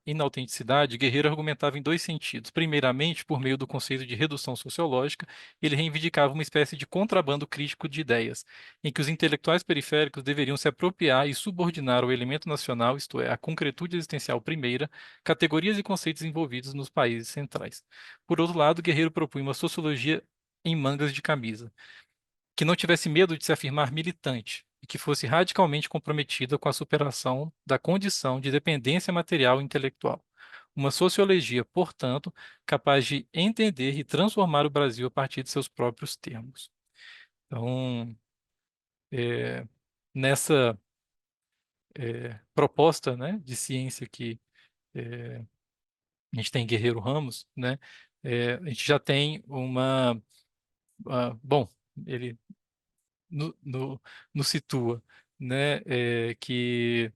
[SPEAKER 1] inautenticidade, Guerreiro argumentava em dois sentidos. Primeiramente, por meio do conceito de redução sociológica, ele reivindicava uma espécie de contrabando crítico de ideias, em que os intelectuais periféricos deveriam se apropriar e subordinar ao elemento nacional, isto é, à concretude existencial primeira, categorias e conceitos envolvidos nos países centrais. Por outro lado, Guerreiro propunha uma sociologia em mangas de camisa, que não tivesse medo de se afirmar militante e que fosse radicalmente comprometida com a superação da condição de dependência material e intelectual. Uma sociologia, portanto, capaz de entender e transformar o Brasil a partir de seus próprios termos. Então, é, nessa proposta, né, de ciência que é, a gente tem Guerreiro Ramos, né, a gente já tem bom, ele no, no, nos situa, né? Que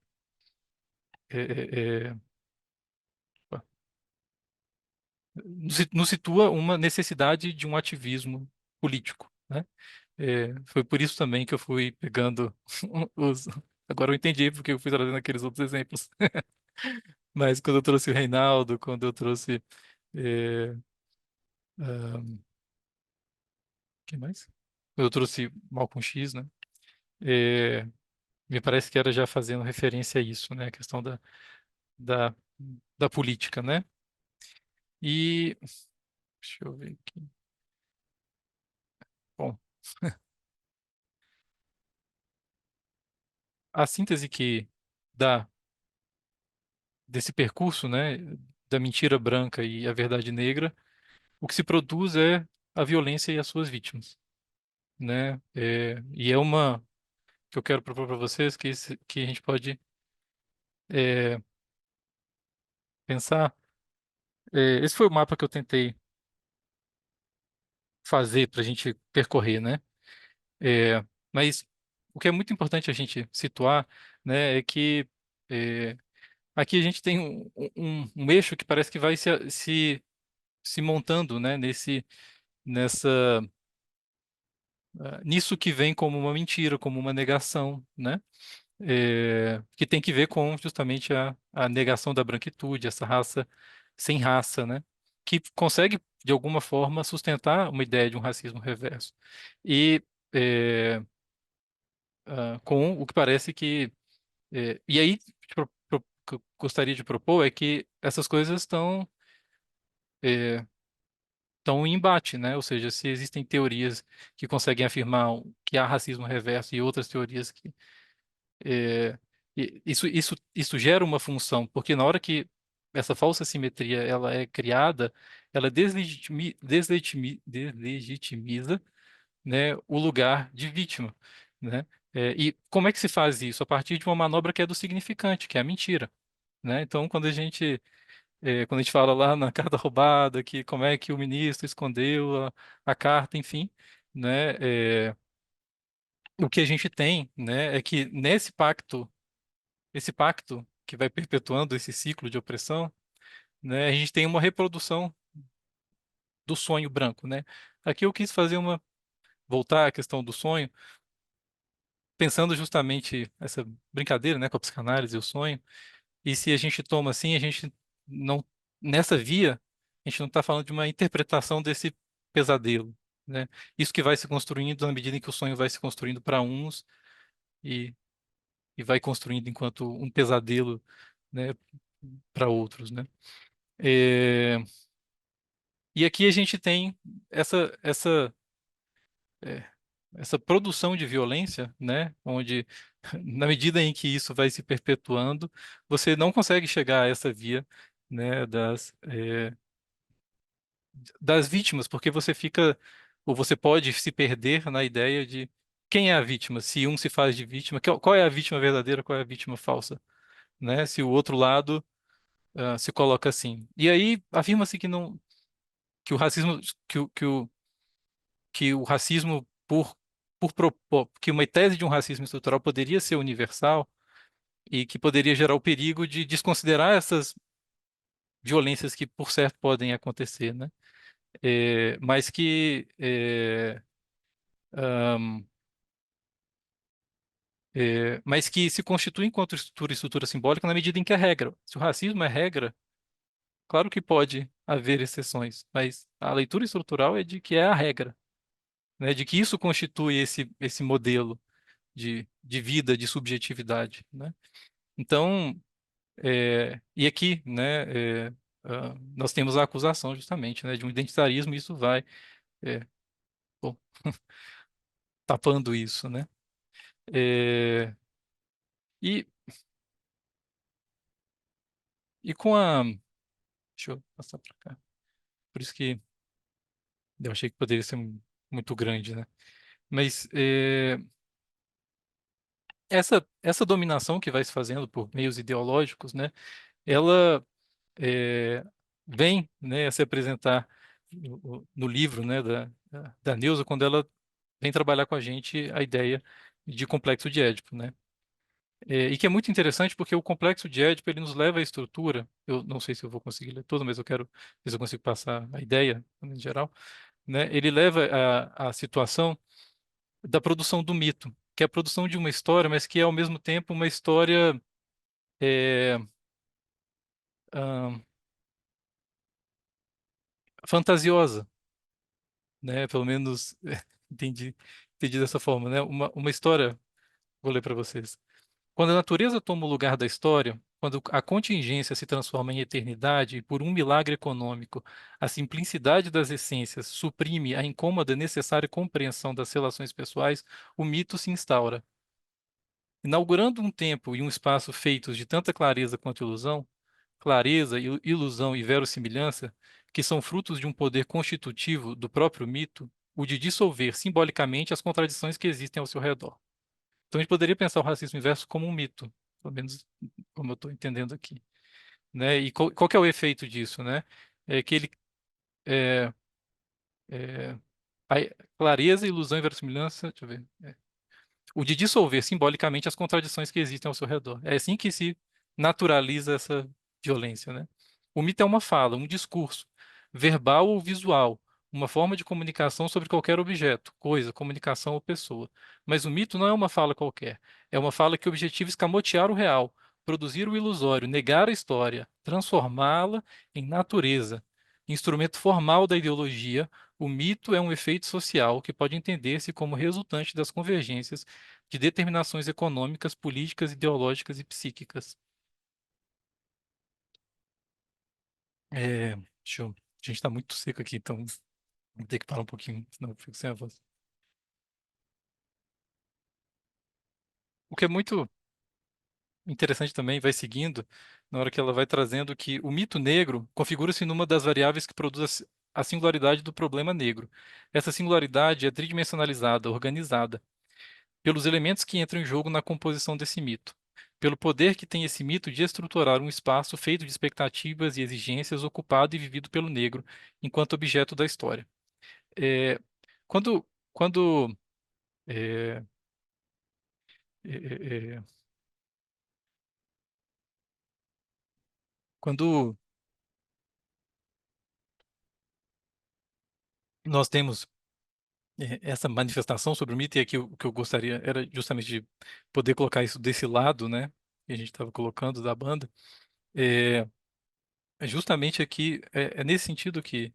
[SPEAKER 1] é, é, é, opa, nos situa uma necessidade de um ativismo político, né? Foi por isso também que eu fui pegando os. Agora eu entendi porque eu fui trazendo aqueles outros exemplos. Mas quando eu trouxe o Reinaldo, quando eu trouxe. É, quem mais? Quando eu trouxe Malcolm X, né? É, me parece que era já fazendo referência a isso, né? A questão da, da política, né? E. Deixa eu ver aqui. Bom, a síntese que dá desse percurso, né? Da mentira branca e a verdade negra, o que se produz é a violência e as suas vítimas, né? E é uma que eu quero propor para vocês que a gente pode é, pensar. Esse foi o mapa que eu tentei fazer para a gente percorrer, né? É, mas o que é muito importante a gente situar, né, é que é, aqui a gente tem um eixo que parece que vai se montando, né, nessa, nisso que vem como uma mentira, como uma negação, né? Que tem que ver com justamente a negação da branquitude, essa raça sem raça, né? Que consegue, de alguma forma, sustentar uma ideia de um racismo reverso. E com o que parece que. E aí, o que eu gostaria de propor é que essas coisas estão em embate, né? Ou seja, se existem teorias que conseguem afirmar que há racismo reverso e outras teorias que É, isso gera uma função, porque na hora que essa falsa simetria ela é criada, ela deslegitimiza, né, o lugar de vítima, né? E como é que se faz isso? A partir de uma manobra que é do significante, que é a mentira, né? Então, quando a gente fala lá na carta roubada, que como é que o ministro escondeu a carta, enfim, né? O que a gente tem, né, é que nesse pacto esse pacto que vai perpetuando esse ciclo de opressão, né, a gente tem uma reprodução do sonho branco, né? Aqui eu quis fazer voltar à questão do sonho, pensando justamente essa brincadeira, né, com a psicanálise e o sonho. E se a gente toma assim, a gente não, nessa via, a gente não está falando de uma interpretação desse pesadelo, né? Isso que vai se construindo na medida em que o sonho vai se construindo para uns e, e vai construindo enquanto um pesadelo, né, para outros, né? É, E aqui a gente tem essa, essa, é, essa produção de violência, né? Onde, na medida em que isso vai se perpetuando, você não consegue chegar a essa via, né, das vítimas, porque você fica, ou você pode se perder na ideia de quem é a vítima, se um se faz de vítima, qual é a vítima verdadeira, qual é a vítima falsa, né? Se o outro lado, se coloca assim. E aí afirma-se que não, que o racismo, que o racismo por propor, que uma tese de um racismo estrutural poderia ser universal e que poderia gerar o perigo de desconsiderar essas violências que, por certo, podem acontecer, né? Mas mas que se constitui enquanto estrutura simbólica na medida em que é regra. Se o racismo é regra, claro que pode haver exceções, mas a leitura estrutural é de que é a regra, né? De que isso constitui esse modelo de vida, de subjetividade, né? Então, e aqui, né, nós temos a acusação justamente, né, de um identitarismo, e isso vai, é, bom, tapando isso, né? É, e, e com a, deixa eu passar para cá, por isso que eu achei que poderia ser muito grande, né? Mas essa dominação que vai se fazendo por meios ideológicos, né, ela é, vem, né, a se apresentar no livro, né, da Neuza, quando ela vem trabalhar com a gente a ideia de complexo de Édipo, né? E que é muito interessante porque o complexo de Édipo ele nos leva à estrutura. Eu não sei se eu vou conseguir ler todo, mas eu quero ver se eu consigo passar a ideia em geral, né? Ele leva à situação da produção do mito, que é a produção de uma história, mas que é ao mesmo tempo uma história é, ahn, fantasiosa, né? Pelo menos entendi, entendi dessa forma, né? Uma história, vou ler para vocês. Quando a natureza toma o lugar da história, quando a contingência se transforma em eternidade e por um milagre econômico, a simplicidade das essências suprime a incômoda e necessária compreensão das relações pessoais, o mito se instaura. Inaugurando um tempo e um espaço feitos de tanta clareza quanto ilusão, clareza, ilusão e verossimilhança, que são frutos de um poder constitutivo do próprio mito, o de dissolver simbolicamente as contradições que existem ao seu redor. Então a gente poderia pensar o racismo inverso como um mito, pelo menos como eu estou entendendo aqui, né? E qual que é o efeito disso, né? É que ele é, é, a clareza, ilusão e verossimilhança, deixa eu ver. O de dissolver simbolicamente as contradições que existem ao seu redor. É assim que se naturaliza essa violência, né? O mito é uma fala, um discurso, verbal ou visual, uma forma de comunicação sobre qualquer objeto, coisa, comunicação ou pessoa. Mas o mito não é uma fala qualquer. É uma fala que objetiva escamotear o real, produzir o ilusório, negar a história, transformá-la em natureza. Instrumento formal da ideologia, o mito é um efeito social que pode entender-se como resultante das convergências de determinações econômicas, políticas, ideológicas e psíquicas. A gente está muito seco aqui, então vou ter que parar um pouquinho, senão eu fico sem a voz. O que é muito interessante também, vai seguindo, na hora que ela vai trazendo que o mito negro configura-se numa das variáveis que produz a singularidade do problema negro. Essa singularidade é tridimensionalizada, organizada, pelos elementos que entram em jogo na composição desse mito, pelo poder que tem esse mito de estruturar um espaço feito de expectativas e exigências ocupado e vivido pelo negro enquanto objeto da história. É, quando quando é, é, é, é, quando nós temos essa manifestação sobre o mito, e aqui o que eu gostaria era justamente de poder colocar isso desse lado, né, que a gente estava colocando da banda, é, é justamente aqui, é nesse sentido que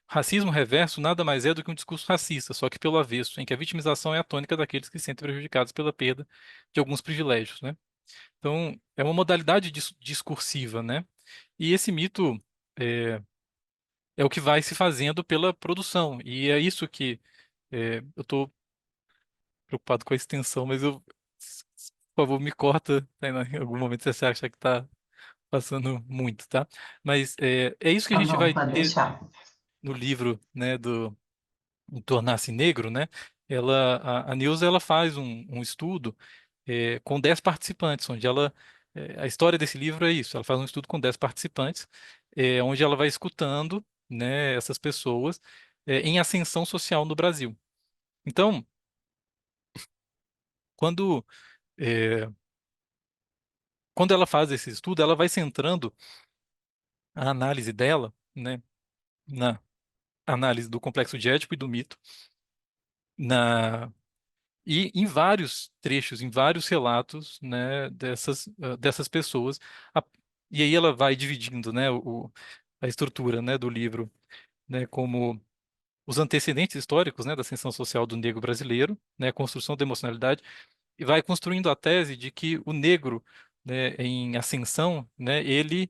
[SPEAKER 1] racismo reverso nada mais é do que um discurso racista, só que pelo avesso, em que a vitimização é a tônica daqueles que se sentem prejudicados pela perda de alguns privilégios, né? Então, é uma modalidade discursiva, né? E esse mito é, é o que vai se fazendo pela produção, e é isso que eu estou preocupado com a extensão, mas por favor, me corta, Tainá, em algum momento se você acha que está passando muito, tá? Mas é isso que a
[SPEAKER 5] Tá
[SPEAKER 1] gente
[SPEAKER 5] bom,
[SPEAKER 1] vai
[SPEAKER 5] pode
[SPEAKER 1] ter
[SPEAKER 5] deixar.
[SPEAKER 1] no livro, né, do Tornar-se Negro, né? A Neuza, ela faz um estudo com 10 participantes, onde a história desse livro é isso, ela faz um estudo com 10 participantes, onde ela vai escutando, né, essas pessoas em ascensão social no Brasil. Então, quando, é, quando ela faz esse estudo, ela vai centrando a análise dela, né, na análise do complexo de Édipo e do mito, na e em vários trechos, em vários relatos, né, dessas pessoas. A- e aí ela vai dividindo, né, a estrutura, né, do livro, né, como os antecedentes históricos, né, da ascensão social do negro brasileiro, né, a construção da emocionalidade, e vai construindo a tese de que o negro, né, em ascensão, né, ele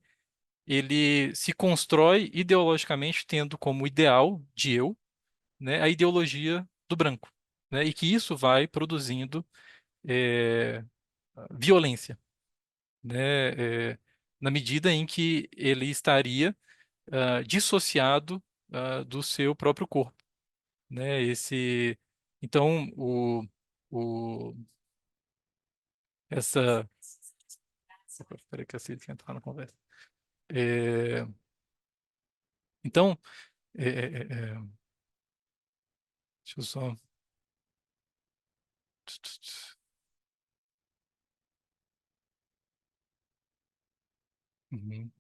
[SPEAKER 1] se constrói ideologicamente tendo como ideal de eu, né, a ideologia do branco, né, e que isso vai produzindo é, violência, né? Na medida em que ele estaria dissociado do seu próprio corpo, né? Então, o, essa, espera que a Cid quer entrar na conversa. É, então, é, é, é, é, deixa eu só Uhum.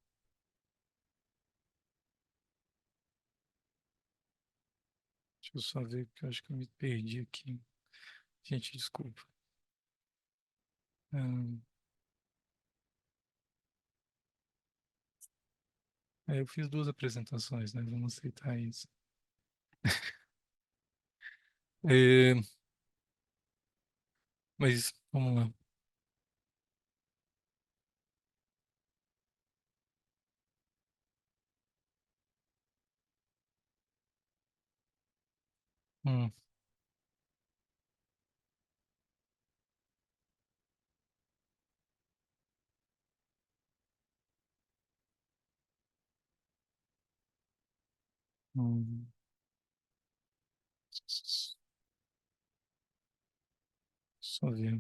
[SPEAKER 1] Deixa eu só ver, porque eu acho que eu me perdi aqui. Gente, desculpa. Hum, eu fiz duas apresentações, né? Vamos aceitar isso. É, mas vamos lá. Hum, hum. Só ver.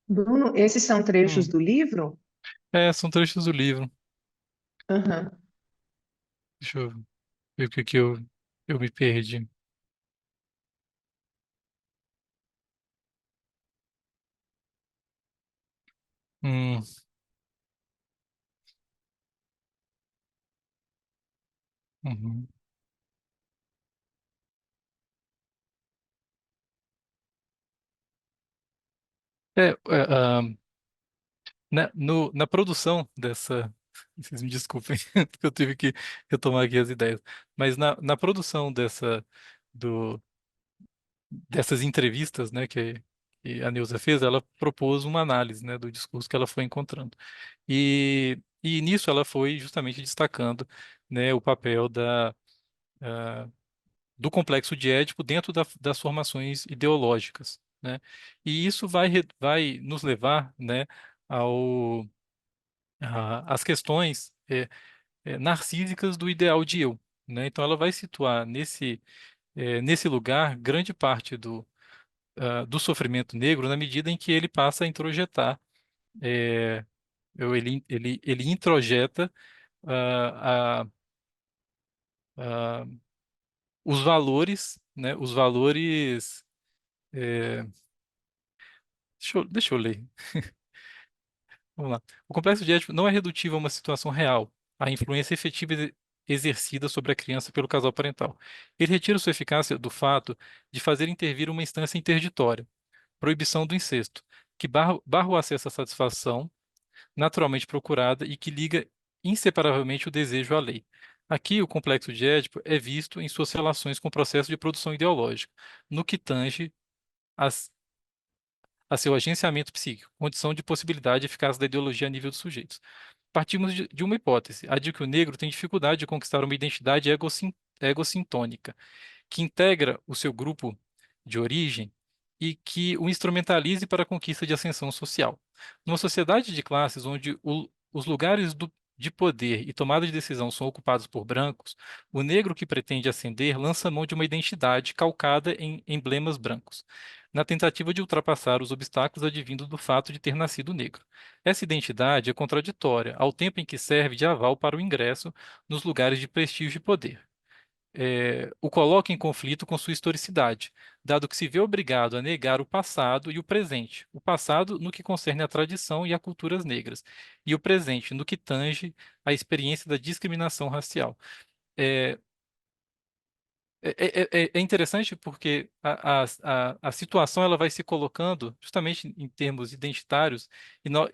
[SPEAKER 8] Bruno, esses são trechos
[SPEAKER 1] Hum.
[SPEAKER 8] do livro?
[SPEAKER 1] São trechos do livro.
[SPEAKER 8] Aham.
[SPEAKER 1] Deixa eu ver o que que eu me perdi. Hum, uhum. Ah, na produção dessa. Vocês me desculpem, porque eu tive que retomar aqui as ideias. Mas na produção dessas entrevistas, né, que a Neuza fez, ela propôs uma análise, né, do discurso que ela foi encontrando. E nisso ela foi justamente destacando, né, o papel do complexo de Édipo dentro das formações ideológicas, né? E isso vai nos levar, né, às questões narcísicas do ideal de eu, né? Então ela vai situar nesse lugar grande parte do sofrimento negro na medida em que ele passa a introjetar, é, ele introjeta ah, ah, os valores, né? Os valores. é, deixa eu ler. Vamos lá. O complexo de Édipo não é redutível a uma situação real, à influência efetiva exercida sobre a criança pelo casal parental. Ele retira sua eficácia do fato de fazer intervir uma instância interditória, proibição do incesto, que barra o acesso à satisfação naturalmente procurada e que liga inseparavelmente o desejo à lei. Aqui, o complexo de Édipo é visto em suas relações com o processo de produção ideológica, no que tange as a seu agenciamento psíquico, condição de possibilidade eficaz da ideologia a nível dos sujeitos. Partimos de uma hipótese, a de que o negro tem dificuldade de conquistar uma identidade egocintônica, que integra o seu grupo de origem e que o instrumentalize para a conquista de ascensão social. Numa sociedade de classes onde os lugares de poder e tomada de decisão são ocupados por brancos, o negro que pretende ascender lança mão de uma identidade calcada em emblemas brancos, na tentativa de ultrapassar os obstáculos advindos do fato de ter nascido negro. Essa identidade é contraditória, ao tempo em que serve de aval para o ingresso nos lugares de prestígio e poder. O coloca em conflito com sua historicidade, dado que se vê obrigado a negar o passado e o presente. O passado no que concerne à tradição e a culturas negras, e o presente no que tange à experiência da discriminação racial. É, é interessante porque a situação ela vai se colocando justamente em termos identitários,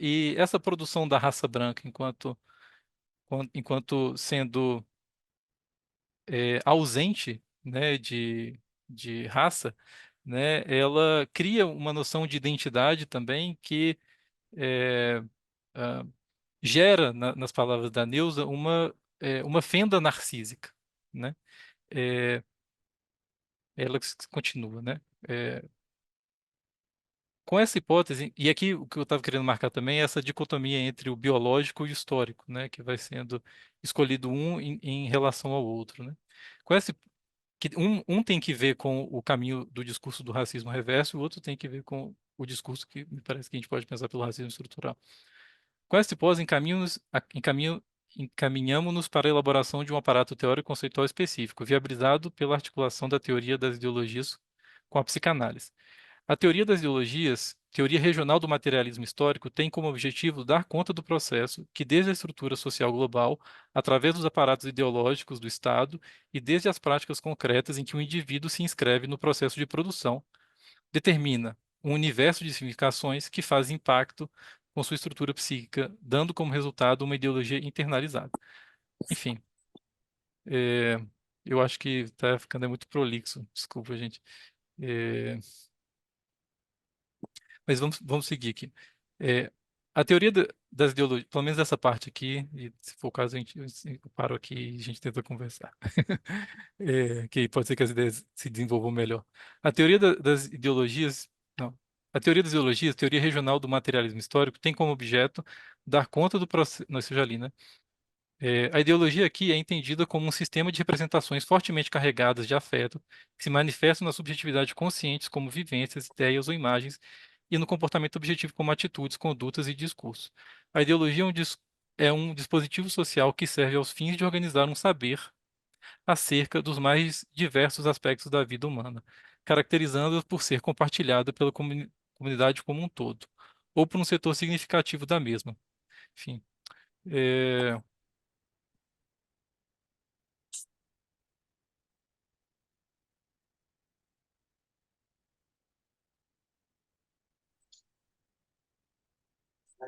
[SPEAKER 1] e essa produção da raça branca enquanto sendo ausente, né, de raça, né, ela cria uma noção de identidade também que é, ah, gera, nas palavras da Neuza, uma fenda narcísica, né? É, ela continua, né? É, com essa hipótese, e aqui o que eu estava querendo marcar também é essa dicotomia entre o biológico e o histórico, né? Que vai sendo escolhido um em relação ao outro, né? Com essa que um tem que ver com o caminho do discurso do racismo reverso, e o outro tem que ver com o discurso que me parece que a gente pode pensar pelo racismo estrutural. Com essa hipótese, encaminhamos-nos para a elaboração de um aparato teórico conceitual específico, viabilizado pela articulação da teoria das ideologias com a psicanálise. A teoria das ideologias, teoria regional do materialismo histórico, tem como objetivo dar conta do processo que, desde a estrutura social global, através dos aparatos ideológicos do Estado e desde as práticas concretas em que o indivíduo se inscreve no processo de produção, determina um universo de significações que faz impacto com sua estrutura psíquica, dando como resultado uma ideologia internalizada. Enfim, é, eu acho que está ficando muito prolixo. Desculpa, gente. É, mas vamos seguir aqui. É, a teoria das ideologias, pelo menos essa parte aqui, e se for o caso, eu paro aqui e a gente tenta conversar. Que aí pode ser que as ideias se desenvolvam melhor. A teoria das ideologias, não. A teoria das ideologias, teoria regional do materialismo histórico, tem como objeto dar conta do processo. Não, isso eu já li, né? A ideologia aqui é entendida como um sistema de representações fortemente carregadas de afeto, que se manifestam na subjetividade conscientes como vivências, ideias ou imagens, e no comportamento objetivo como atitudes, condutas e discursos. A ideologia é um dispositivo social que serve aos fins de organizar um saber acerca dos mais diversos aspectos da vida humana, caracterizando-a por ser compartilhada pela comunidade como um todo, ou por um setor significativo da mesma. Enfim, é,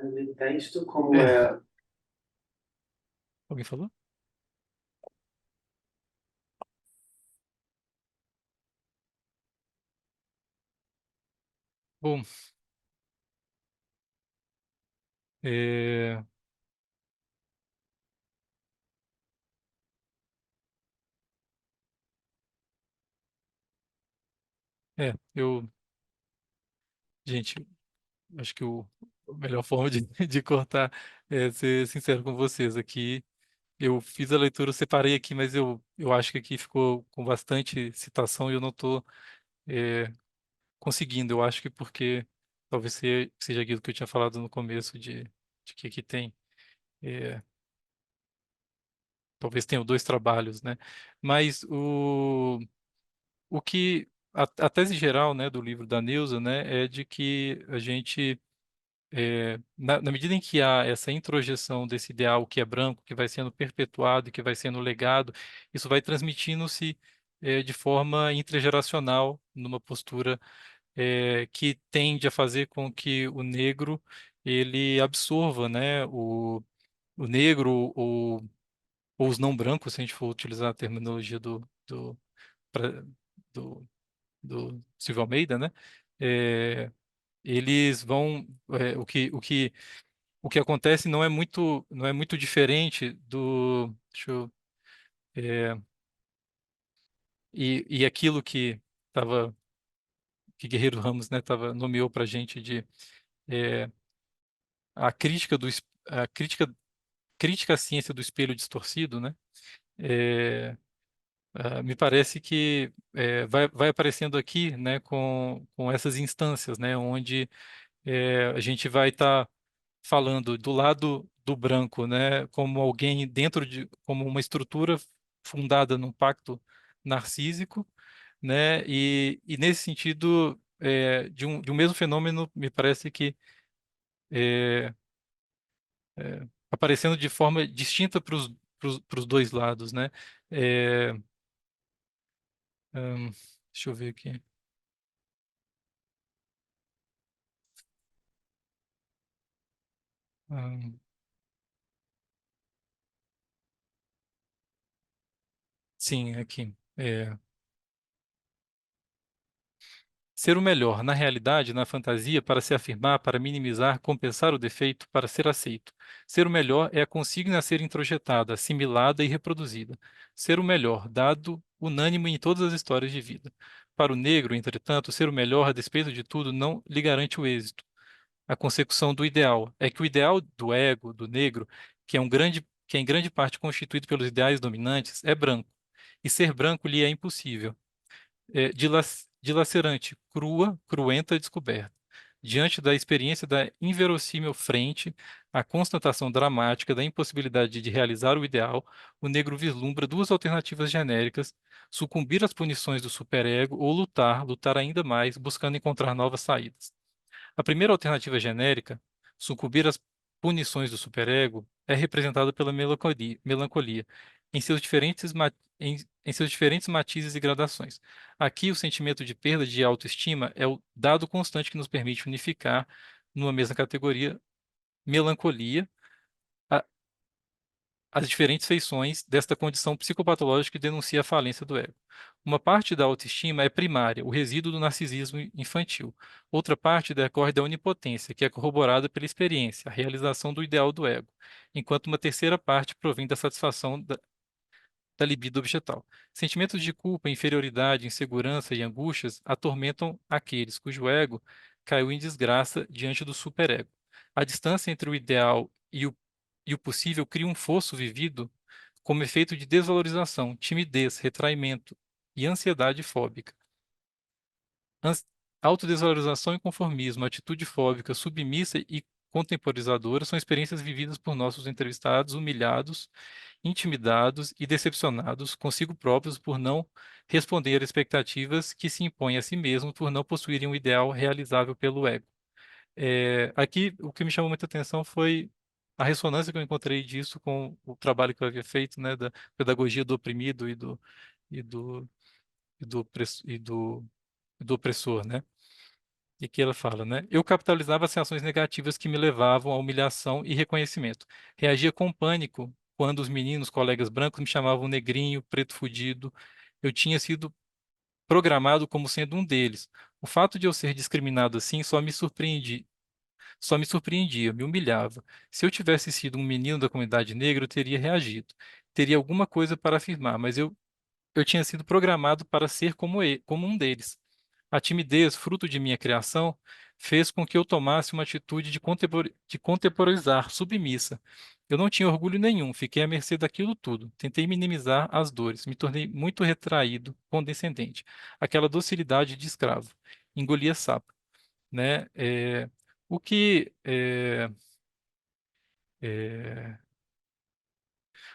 [SPEAKER 9] De texto, como
[SPEAKER 1] é,
[SPEAKER 9] é.
[SPEAKER 1] alguém falou? Bom, é, gente, acho que a melhor forma de, de cortar é ser sincero com vocês aqui. Eu fiz a leitura, eu separei aqui, mas eu acho que aqui ficou com bastante citação e eu não estou conseguindo. Eu acho que porque talvez seja aquilo que eu tinha falado no começo de que aqui tem, é, talvez tenham dois trabalhos, né? Mas o que a tese geral, né, do livro da Neuza, né, é de que a gente na medida em que há essa introjeção desse ideal que é branco, que vai sendo perpetuado e que vai sendo legado, isso vai transmitindo-se de forma intergeracional, numa postura que tende a fazer com que o negro ele absorva, né, o negro ou os não brancos, se a gente for utilizar a terminologia pra- do, do Silvio Almeida, né, é, eles vão o que acontece não é muito diferente do deixa eu, é, e aquilo que Guerreiro Ramos, né, nomeou para gente de é, a crítica a crítica à ciência do espelho distorcido, né? É, me parece que vai aparecendo aqui, né, com essas instâncias, né, onde a gente vai estar falando do lado do branco, né, como alguém como uma estrutura fundada num pacto narcísico, né, e nesse sentido de um mesmo fenômeno, me parece que é, aparecendo de forma distinta para os dois lados, né? É, hum, deixa eu ver aqui. Hum, sim, aqui. Ser o melhor, na realidade, na fantasia, para se afirmar, para minimizar, compensar o defeito, para ser aceito. Ser o melhor é a consigna a ser introjetada, assimilada e reproduzida. Ser o melhor, dado unânime em todas as histórias de vida. Para o negro, entretanto, ser o melhor, a despeito de tudo, não lhe garante o êxito. A consecução do ideal. É que o ideal do ego, do negro, que é em grande parte constituído pelos ideais dominantes, é branco. E ser branco lhe é impossível dilacerante, crua, cruenta descoberta. Diante da experiência da inverossímil frente à constatação dramática da impossibilidade de realizar o ideal, o negro vislumbra duas alternativas genéricas: sucumbir às punições do superego ou lutar ainda mais, buscando encontrar novas saídas. A primeira alternativa genérica, sucumbir às punições do superego, é representada pela melancolia em seus em seus diferentes matizes e gradações. Aqui, o sentimento de perda de autoestima é o dado constante que nos permite unificar, numa mesma categoria, melancolia, a- as diferentes feições desta condição psicopatológica que denuncia a falência do ego. Uma parte da autoestima é primária, o resíduo do narcisismo infantil. Outra parte decorre da onipotência, que é corroborada pela experiência, a realização do ideal do ego, enquanto uma terceira parte provém da satisfação da libido objetal. Sentimentos de culpa, inferioridade, insegurança e angústias atormentam aqueles cujo ego caiu em desgraça diante do superego. A distância entre o ideal e o possível cria um fosso vivido como efeito de desvalorização, timidez, retraimento e ansiedade fóbica. Ans- Autodesvalorização e conformismo, atitude fóbica, submissa e contemporizadora são experiências vividas por nossos entrevistados, humilhados, intimidados e decepcionados consigo próprios por não responder às expectativas que se impõem a si mesmos por não possuírem um ideal realizável pelo ego. Aqui, o que me chamou muita atenção foi a ressonância que eu encontrei disso com o trabalho que eu havia feito, né, da pedagogia do oprimido e do, e do, opress- e do opressor, né? E que ela fala, né? Eu capitalizava as reações negativas que me levavam à humilhação e reconhecimento. Reagia com pânico quando os meninos, colegas brancos, me chamavam negrinho, preto fudido. Eu tinha sido programado como sendo um deles. O fato de eu ser discriminado assim só me surpreendia, me humilhava. Se eu tivesse sido um menino da comunidade negra, eu teria reagido. Teria alguma coisa para afirmar, mas eu tinha sido programado para ser como um deles. A timidez, fruto de minha criação, fez com que eu tomasse uma atitude de contemporizar, submissa. Eu não tinha orgulho nenhum, fiquei à mercê daquilo tudo. Tentei minimizar as dores, me tornei muito retraído, condescendente. Aquela docilidade de escravo. Engolia sapo, né? O que é, é,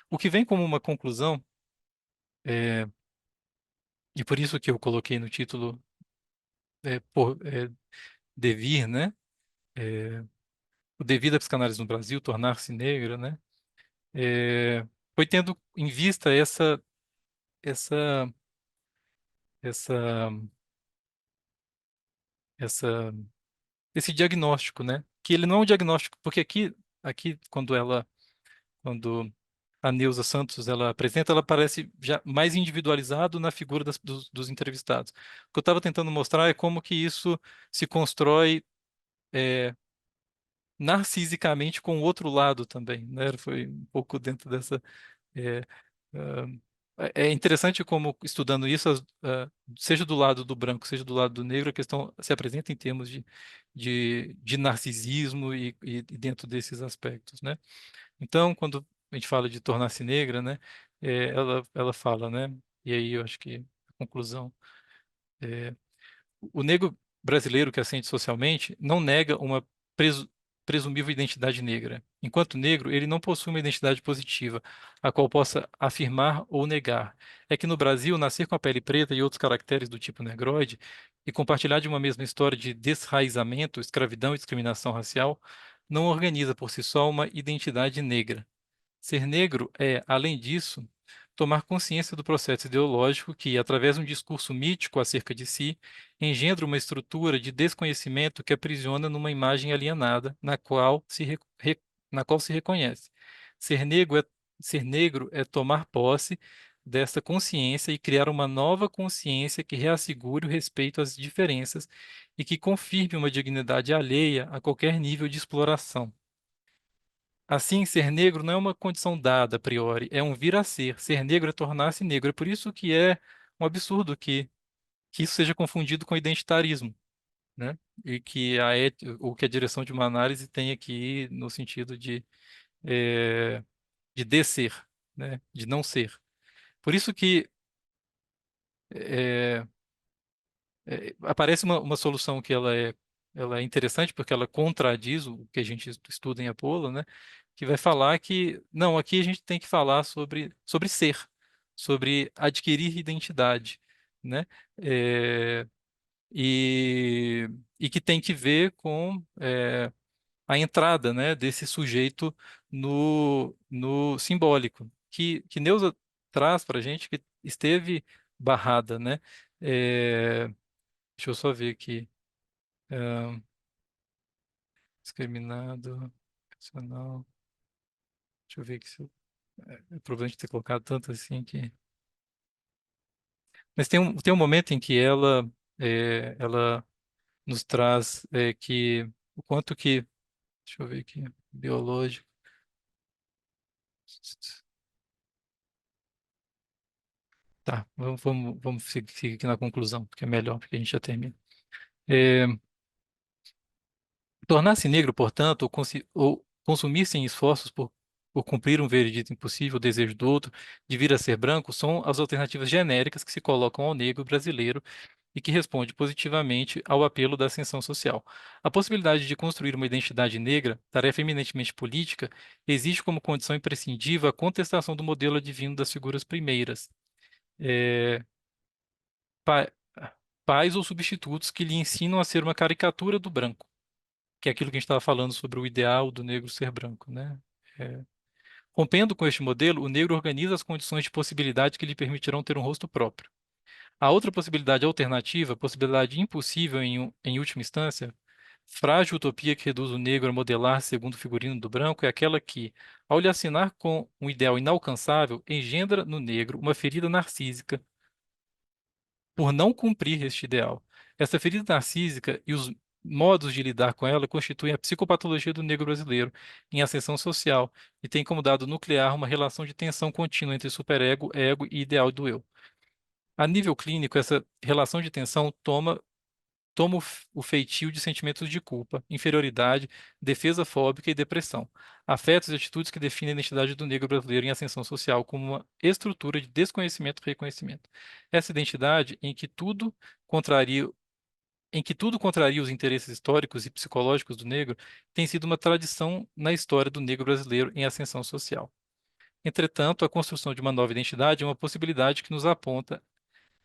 [SPEAKER 1] o que vem como uma conclusão, é, e por isso que eu coloquei no título Devir, né? É, o devir da psicanálise no Brasil, tornar-se negra, né? É, foi tendo em vista essa, essa, essa, esse diagnóstico, né? Que ele não é um diagnóstico, porque aqui quando a Neuza Santos ela apresenta, ela parece já mais individualizado na figura dos entrevistados. O que eu estava tentando mostrar é como que isso se constrói narcisicamente com o outro lado também, né? Foi um pouco dentro dessa é, é interessante como, estudando isso, seja do lado do branco, seja do lado do negro, a questão se apresenta em termos de narcisismo e dentro desses aspectos, né? Então, quando a gente fala de tornar-se negra, né, ela fala, né, e aí eu acho que a conclusão, é, o negro brasileiro que ascende socialmente não nega uma presu- presumível identidade negra. Enquanto negro, ele não possui uma identidade positiva, a qual possa afirmar ou negar. É que no Brasil, nascer com a pele preta e outros caracteres do tipo negroide e compartilhar de uma mesma história de desraizamento, escravidão e discriminação racial não organiza por si só uma identidade negra. Ser negro é, além disso, tomar consciência do processo ideológico que, através de um discurso mítico acerca de si, engendra uma estrutura de desconhecimento que aprisiona numa imagem alienada, na qual se reconhece. Ser negro é, ser negro é tomar posse desta consciência e criar uma nova consciência que reassegure o respeito às diferenças e que confirme uma dignidade alheia a qualquer nível de exploração. Assim, ser negro não é uma condição dada a priori, é um vir a ser. Ser negro é tornar-se negro. É por isso que é um absurdo que isso seja confundido com identitarismo, né? E que o que a direção de uma análise tenha que ir no sentido eh, de descer, né? De não ser. Por isso que aparece uma solução que ela é ela é interessante porque ela contradiz o que a gente estuda em Apolo, né? Que vai falar que, não, aqui a gente tem que falar sobre ser, sobre adquirir identidade, né? É, e, e que tem que ver com a entrada, né, desse sujeito no simbólico, que Neuza traz para a gente que esteve barrada, né? É, deixa eu só ver aqui. É, discriminado, racional. Deixa eu ver aqui se eu, é provavelmente ter colocado tanto assim que. Mas tem um momento em que ela nos traz que o quanto que, deixa eu ver aqui, biológico. Tá, vamos seguir aqui na conclusão, porque é melhor, porque a gente já termina. É, tornar-se negro, portanto, ou consumir-se em esforços por cumprir um veredito impossível, o desejo do outro, de vir a ser branco, são as alternativas genéricas que se colocam ao negro brasileiro e que responde positivamente ao apelo da ascensão social. A possibilidade de construir uma identidade negra, tarefa eminentemente política, exige como condição imprescindível a contestação do modelo advindo das figuras primeiras. É, pa- pais ou substitutos que lhe ensinam a ser uma caricatura do branco, que é aquilo que a gente estava falando sobre o ideal do negro ser branco, né? É, rompendo com este modelo, o negro organiza as condições de possibilidade que lhe permitirão ter um rosto próprio. A outra possibilidade alternativa, possibilidade impossível em última instância, frágil utopia que reduz o negro a modelar segundo o figurino do branco, é aquela que, ao lhe assinar com um ideal inalcançável, engendra no negro uma ferida narcísica por não cumprir este ideal. Essa ferida narcísica e os modos de lidar com ela constituem a psicopatologia do negro brasileiro em ascensão social e tem como dado nuclear uma relação de tensão contínua entre superego, ego e ideal do eu. A nível clínico, essa relação de tensão toma o feitio de sentimentos de culpa, inferioridade, defesa fóbica e depressão. Afetos e atitudes que definem a identidade do negro brasileiro em ascensão social como uma estrutura de desconhecimento e reconhecimento. Essa identidade contraria, em que tudo contraria os interesses históricos e psicológicos do negro tem sido uma tradição na história do negro brasileiro em ascensão social. Entretanto, a construção de uma nova identidade é uma possibilidade que nos aponta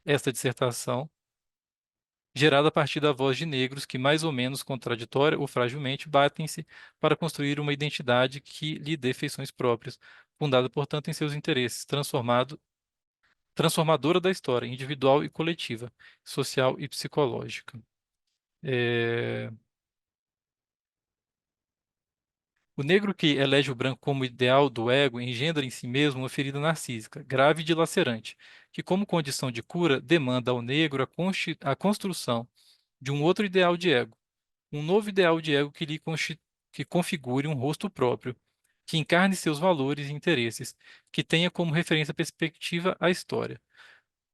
[SPEAKER 1] esta dissertação gerada a partir da voz de negros que, mais ou menos contraditória ou fragilmente, batem-se para construir uma identidade que lhe dê feições próprias, fundada, portanto, em seus interesses, transformadora da história, individual e coletiva, social e psicológica. É, o negro que elege o branco como ideal do ego engendra em si mesmo uma ferida narcísica, grave e dilacerante, que, como condição de cura, demanda ao negro a construção de um outro ideal de ego, um novo ideal de ego que configure um rosto próprio, que encarne seus valores e interesses, que tenha como referência perspectiva a história.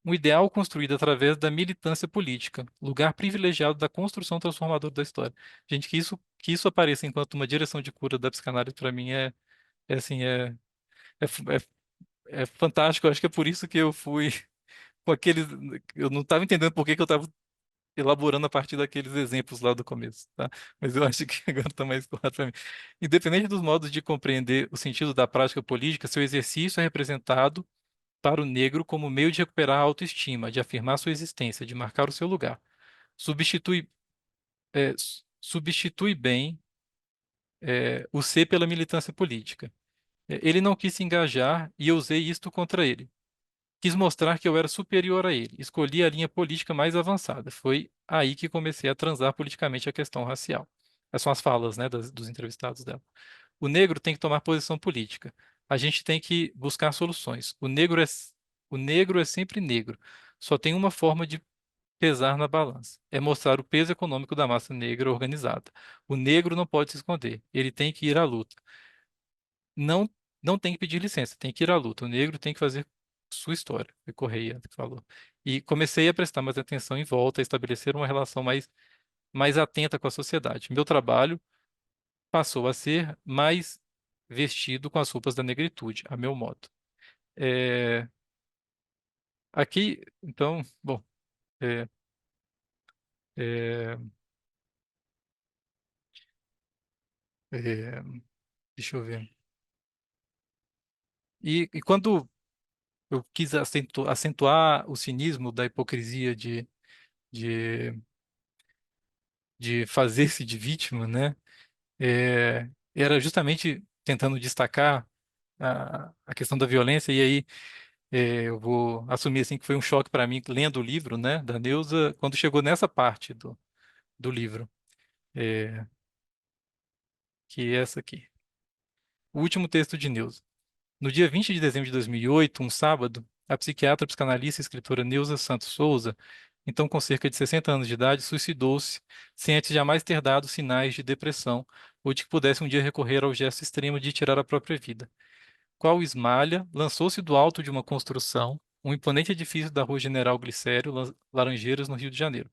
[SPEAKER 1] Um ideal construído através da militância política, lugar privilegiado da construção transformadora da história. Gente, que isso apareça enquanto uma direção de cura da psicanálise, para mim, é assim, é, é fantástico. Eu acho que é por isso que eu fui com aqueles. Eu não estava entendendo por que que eu estava elaborando a partir daqueles exemplos lá do começo, tá? Mas eu acho que agora está mais claro para mim. Independente dos modos de compreender o sentido da prática política, seu exercício é representado para o negro como meio de recuperar a autoestima, de afirmar sua existência, de marcar o seu lugar. Substitui, substitui bem o ser pela militância política. Ele não quis se engajar e eu usei isto contra ele. Quis mostrar que eu era superior a ele. Escolhi a linha política mais avançada. Foi aí que comecei a transar politicamente a questão racial. Essas são as falas, né, dos entrevistados dela. O negro tem que tomar posição política. A gente tem que buscar soluções. O negro é sempre negro. Só tem uma forma de pesar na balança. É mostrar o peso econômico da massa negra organizada. O negro não pode se esconder. Ele tem que ir à luta. Não, não tem que pedir licença, tem que ir à luta. O negro tem que fazer sua história, foi Correia que falou. E comecei a prestar mais atenção em volta, a estabelecer uma relação mais atenta com a sociedade. Meu trabalho passou a ser mais vestido com as roupas da negritude, a meu modo. É, aqui, então, bom, é, é, É, deixa eu ver. E quando eu quis acentuar o cinismo da hipocrisia de, de fazer-se de vítima, né? Era justamente tentando destacar a questão da violência, e aí eu vou assumir assim que foi um choque para mim lendo o livro, né, da Neuza, quando chegou nessa parte do livro, é, que é essa aqui. O último texto de Neuza. No dia 20 de dezembro de 2008, um sábado, a psiquiatra, psicanalista e escritora Neuza Santos Souza, então com cerca de 60 anos de idade, suicidou-se sem antes jamais ter dado sinais de depressão ou de que pudesse um dia recorrer ao gesto extremo de tirar a própria vida. Qual esmalha, lançou-se do alto de uma construção, um imponente edifício da Rua General Glicério, Laranjeiras, no Rio de Janeiro.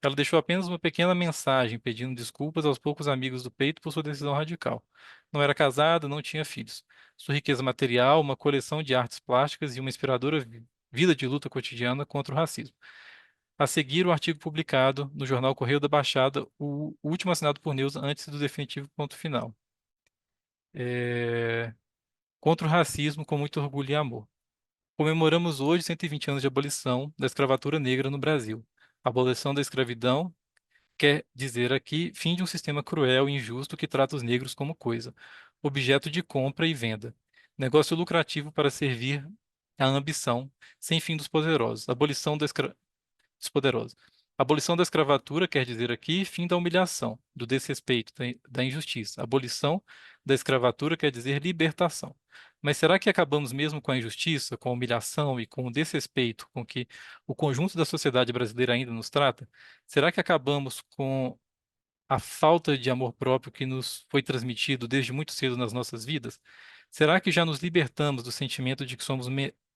[SPEAKER 1] Ela deixou apenas uma pequena mensagem pedindo desculpas aos poucos amigos do peito por sua decisão radical. Não era casada, não tinha filhos. Sua riqueza material, uma coleção de artes plásticas e uma inspiradora vida de luta cotidiana contra o racismo. A seguir, o artigo publicado no jornal Correio da Baixada, o último assinado por Neuza antes do definitivo ponto final. É, Contra o racismo com muito orgulho e amor. Comemoramos hoje 120 anos de abolição da escravatura negra no Brasil. A abolição da escravidão quer dizer aqui fim de um sistema cruel e injusto que trata os negros como coisa, objeto de compra e venda, negócio lucrativo para servir à ambição, sem fim dos poderosos. Abolição dos poderosos. Abolição da escravatura quer dizer aqui fim da humilhação, do desrespeito, da injustiça. Abolição da escravatura quer dizer libertação. Mas será que acabamos mesmo com a injustiça, com a humilhação e com o desrespeito com que o conjunto da sociedade brasileira ainda nos trata? Será que acabamos com a falta de amor próprio que nos foi transmitido desde muito cedo nas nossas vidas? Será que já nos libertamos do sentimento de que somos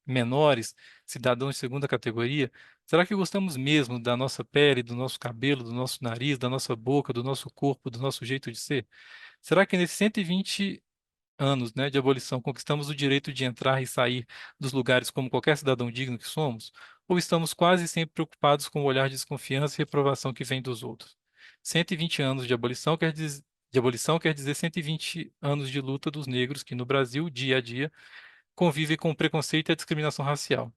[SPEAKER 1] menores, cidadãos de segunda categoria? Será que gostamos mesmo da nossa pele, do nosso cabelo, do nosso nariz, da nossa boca, do nosso corpo, do nosso jeito de ser? Será que nesses 120 anos, né, de abolição, conquistamos o direito de entrar e sair dos lugares como qualquer cidadão digno que somos? Ou estamos quase sempre preocupados com o olhar de desconfiança e reprovação que vem dos outros? 120 anos de abolição quer dizer 120 anos de luta dos negros que no Brasil, dia a dia, convivem com o preconceito e a discriminação racial.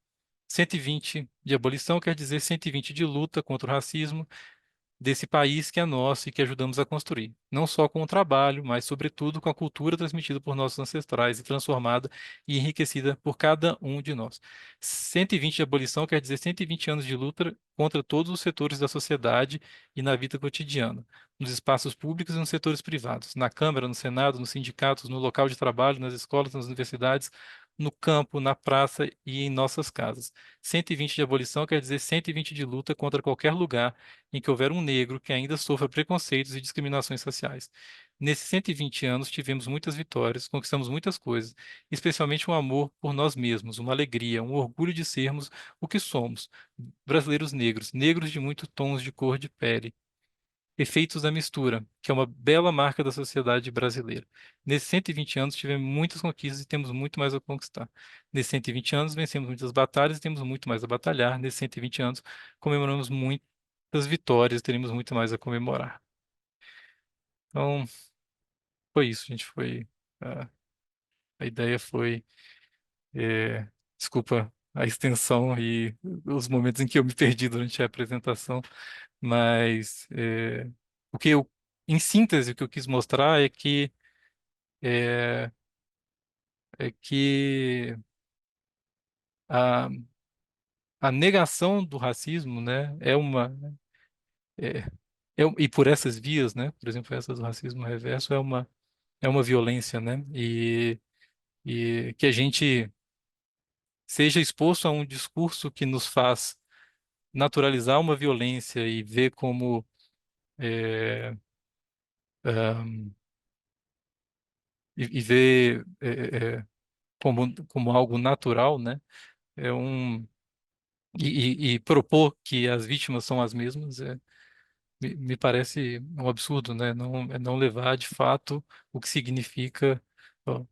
[SPEAKER 1] 120 de abolição quer dizer 120 de luta contra o racismo, desse país que é nosso e que ajudamos a construir, não só com o trabalho, mas sobretudo com a cultura transmitida por nossos ancestrais e transformada e enriquecida por cada um de nós. 120 de abolição quer dizer 120 anos de luta contra todos os setores da sociedade e na vida cotidiana, nos espaços públicos e nos setores privados, na Câmara, no Senado, nos sindicatos, no local de trabalho, nas escolas, nas universidades, no campo, na praça e em nossas casas. 120 de abolição quer dizer 120 de luta contra qualquer lugar em que houver um negro que ainda sofra preconceitos e discriminações sociais. Nesses 120 anos tivemos muitas vitórias, conquistamos muitas coisas, especialmente um amor por nós mesmos, uma alegria, um orgulho de sermos o que somos, brasileiros negros, negros de muitos tons de cor de pele. Efeitos da mistura, que é uma bela marca da sociedade brasileira. Nesses 120 anos tivemos muitas conquistas e temos muito mais a conquistar. Nesses 120 anos vencemos muitas batalhas e temos muito mais a batalhar. Nesses 120 anos comemoramos muitas vitórias e teremos muito mais a comemorar. Então, foi isso, gente. A, a ideia foi. é, Desculpa a extensão e os momentos em que eu me perdi durante a apresentação, mas o que eu, em síntese, o que eu quis mostrar é, é que a, a negação do racismo, né, é, e por essas vias, né, por exemplo, essa do racismo reverso é uma violência, né, e que a gente seja exposto a um discurso que nos faz naturalizar uma violência e ver como é, e ver como algo natural, né? É um e propor que as vítimas são as mesmas me parece um absurdo, né? Não é não levar de fato o que significa ó,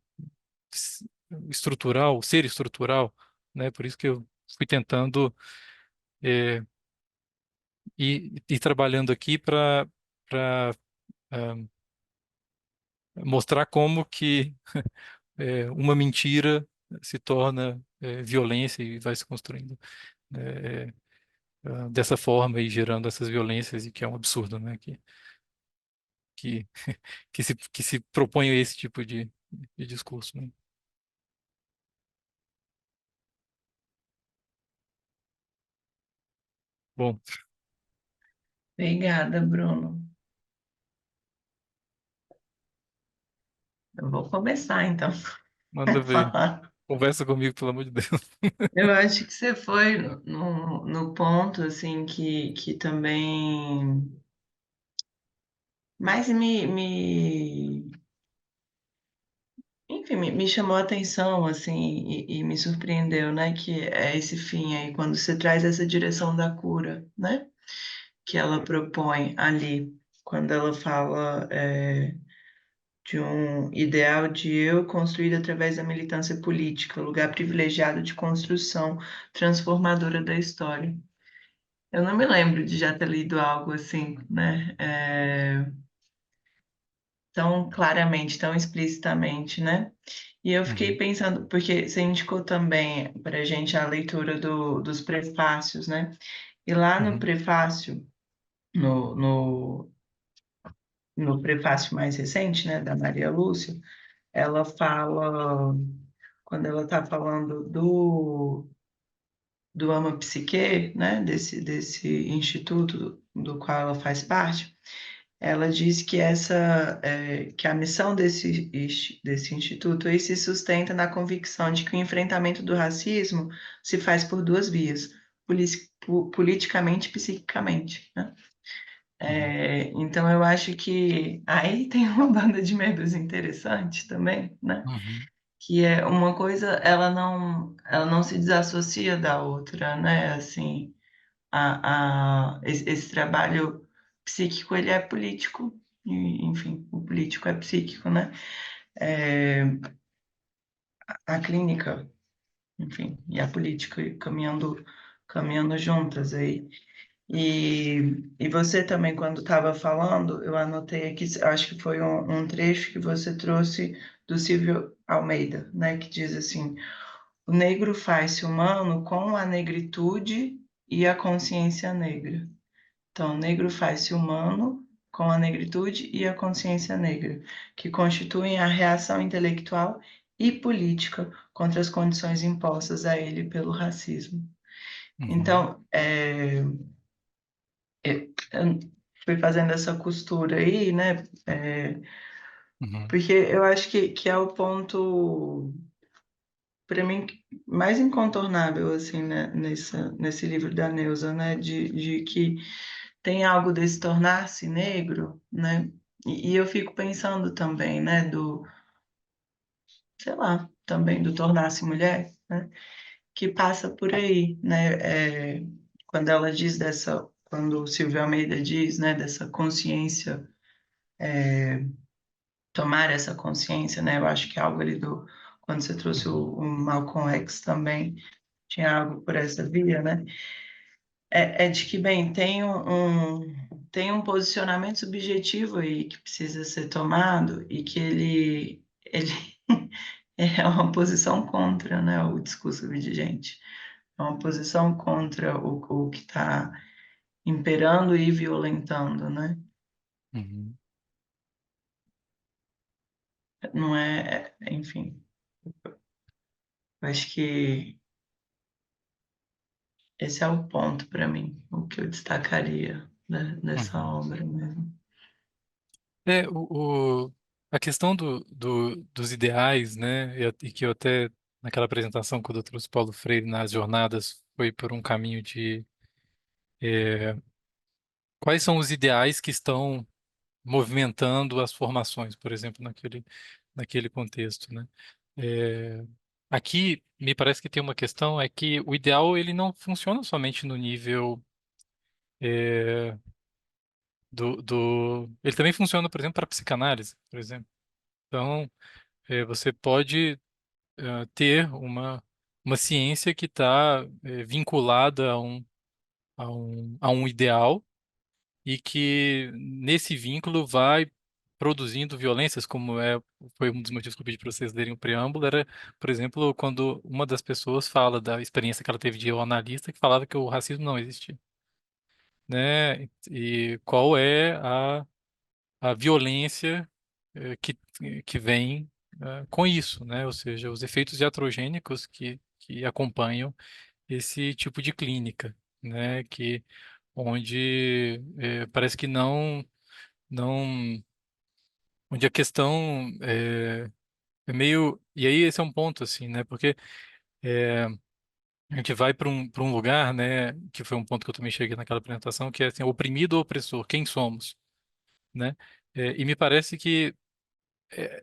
[SPEAKER 1] estrutural, ser estrutural, né? Por isso que eu fui tentando é, ir trabalhando aqui para mostrar como que uma mentira se torna violência e vai se construindo né, dessa forma e gerando essas violências, e que é um absurdo, né? Que, que se propõe a esse tipo de discurso, né? Bom,
[SPEAKER 5] Obrigada, Bruno. Eu vou começar então
[SPEAKER 1] manda
[SPEAKER 5] a
[SPEAKER 1] ver.
[SPEAKER 5] falar.
[SPEAKER 1] Conversa comigo, pelo amor de Deus.
[SPEAKER 5] Eu acho que você foi no ponto assim que também mais enfim, me chamou a atenção assim e me surpreendeu, né? Que é esse fim aí, quando você traz essa direção da cura, né? Que ela propõe ali, quando ela fala de um ideal de eu construído através da militância política, lugar privilegiado de construção transformadora da história. Eu não me lembro de já ter lido algo assim, né? Tão claramente, tão explicitamente, né? E eu fiquei
[SPEAKER 1] Uhum,
[SPEAKER 5] pensando, porque você indicou também para a gente a leitura dos prefácios, né? E lá no
[SPEAKER 1] uhum,
[SPEAKER 5] prefácio, no, no, no prefácio mais recente, né, da Maria Lúcia, ela fala, quando ela está falando do Ama Psique, né, desse instituto do qual ela faz parte, ela diz que que a missão desse instituto aí se sustenta na convicção de que o enfrentamento do racismo se faz por duas vias, politicamente e psiquicamente, né?
[SPEAKER 1] uhum,
[SPEAKER 5] Então eu acho que aí tem uma banda de membros interessante também, né?
[SPEAKER 1] uhum,
[SPEAKER 5] Que é uma coisa, ela não se desassocia da outra, né? Assim, esse trabalho psíquico, ele é político, e, enfim, o político é psíquico, né? É, a clínica, enfim, e a política caminhando juntas aí. E você também, quando estava falando, eu anotei aqui, acho que foi um trecho que você trouxe do Silvio Almeida, né? Que diz assim: o negro faz-se humano com a negritude e a consciência negra. Então, o negro faz-se humano com a negritude e a consciência negra, que constituem a reação intelectual e política contra as condições impostas a ele pelo racismo.
[SPEAKER 1] uhum,
[SPEAKER 5] Então, eu fui fazendo essa costura aí, né?
[SPEAKER 1] uhum,
[SPEAKER 5] Porque eu acho que é o ponto, para mim, mais incontornável, assim, né? Nesse livro da Neuza, né? De que tem algo desse tornar-se negro, né? E eu fico pensando também, né? Sei lá, também do tornar-se mulher, né? Que passa por aí, né? Quando ela diz quando o Silvio Almeida diz, né? Dessa consciência, tomar essa consciência, né? Eu acho que é algo ali quando você trouxe
[SPEAKER 1] uhum,
[SPEAKER 5] o Malcolm X também, tinha algo por essa via, né? É de que, bem, tem um posicionamento subjetivo aí que precisa ser tomado e que ele é uma posição contra, né, o discurso vigente. É uma posição contra o que está imperando e violentando, né?
[SPEAKER 1] uhum,
[SPEAKER 5] Não enfim, eu acho que esse é o ponto para mim, o que eu destacaria, né, nessa
[SPEAKER 1] uhum.
[SPEAKER 5] obra mesmo.
[SPEAKER 1] A questão dos ideais, né, e que eu até, naquela apresentação, quando eu trouxe Paulo Freire nas jornadas, foi por um caminho de quais são os ideais que estão movimentando as formações, por exemplo, naquele contexto, né? É, aqui, me parece que tem uma questão, é que o ideal, ele não funciona somente no nível é, Ele também funciona, por exemplo, para psicanálise, por exemplo. Então, você pode ter uma ciência que está vinculada a um ideal e que nesse vínculo vai produzindo violências, foi um dos motivos que eu pedi para vocês lerem o preâmbulo, era, por exemplo, quando uma das pessoas fala da experiência que ela teve de analista, que falava que o racismo não existia, né? E qual é a violência que vem com isso, né? Ou seja, os efeitos iatrogênicos que acompanham esse tipo de clínica, né? Onde parece que não, onde a questão é meio, e aí esse é um ponto assim, né? Porque a gente vai para um lugar, né? Que foi um ponto que eu também cheguei naquela apresentação, que é assim, oprimido ou opressor, quem somos, né? E me parece que é,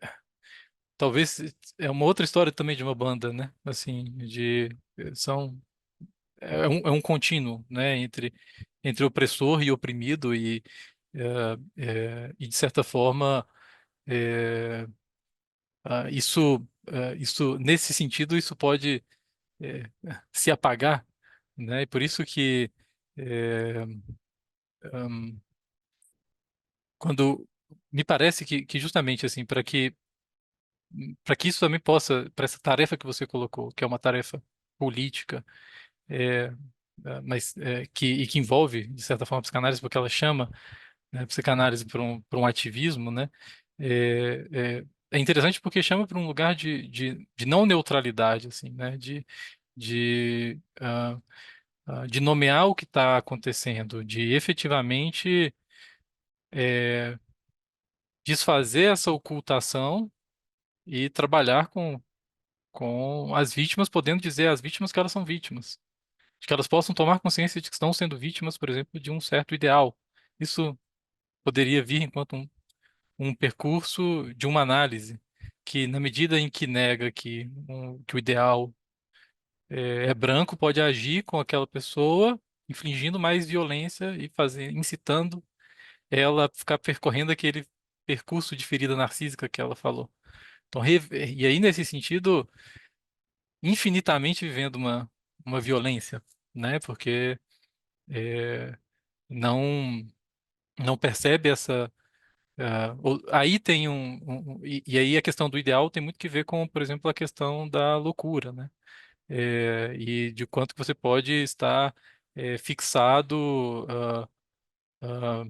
[SPEAKER 1] talvez é uma outra história também de uma banda, né? Assim, são é um contínuo, né? Entre opressor e oprimido e de certa forma é, isso nesse sentido isso pode é, se apagar, né? E por isso que é, hum, quando me parece que justamente assim para que isso também possa, para essa tarefa que você colocou, que é uma tarefa política, é, que envolve, de certa forma, a psicanálise, porque ela chama, né, a psicanálise para um ativismo, né? É interessante porque chama para um lugar de não neutralidade, assim, né? De nomear o que está acontecendo, de efetivamente desfazer essa ocultação e trabalhar com as vítimas, podendo dizer às vítimas que elas são vítimas, de que elas possam tomar consciência de que estão sendo vítimas, por exemplo, de um certo ideal. Isso poderia vir enquanto um percurso de uma análise, que na medida em que nega que o ideal é branco, pode agir com aquela pessoa, infligindo mais violência e incitando ela a ficar percorrendo aquele percurso de ferida narcísica que ela falou. Então, e aí, nesse sentido, infinitamente vivendo uma violência, né? Porque não não percebe essa. Aí tem e aí a questão do ideal tem muito que ver com, por exemplo, a questão da loucura, né? E de quanto que você pode estar fixado ah,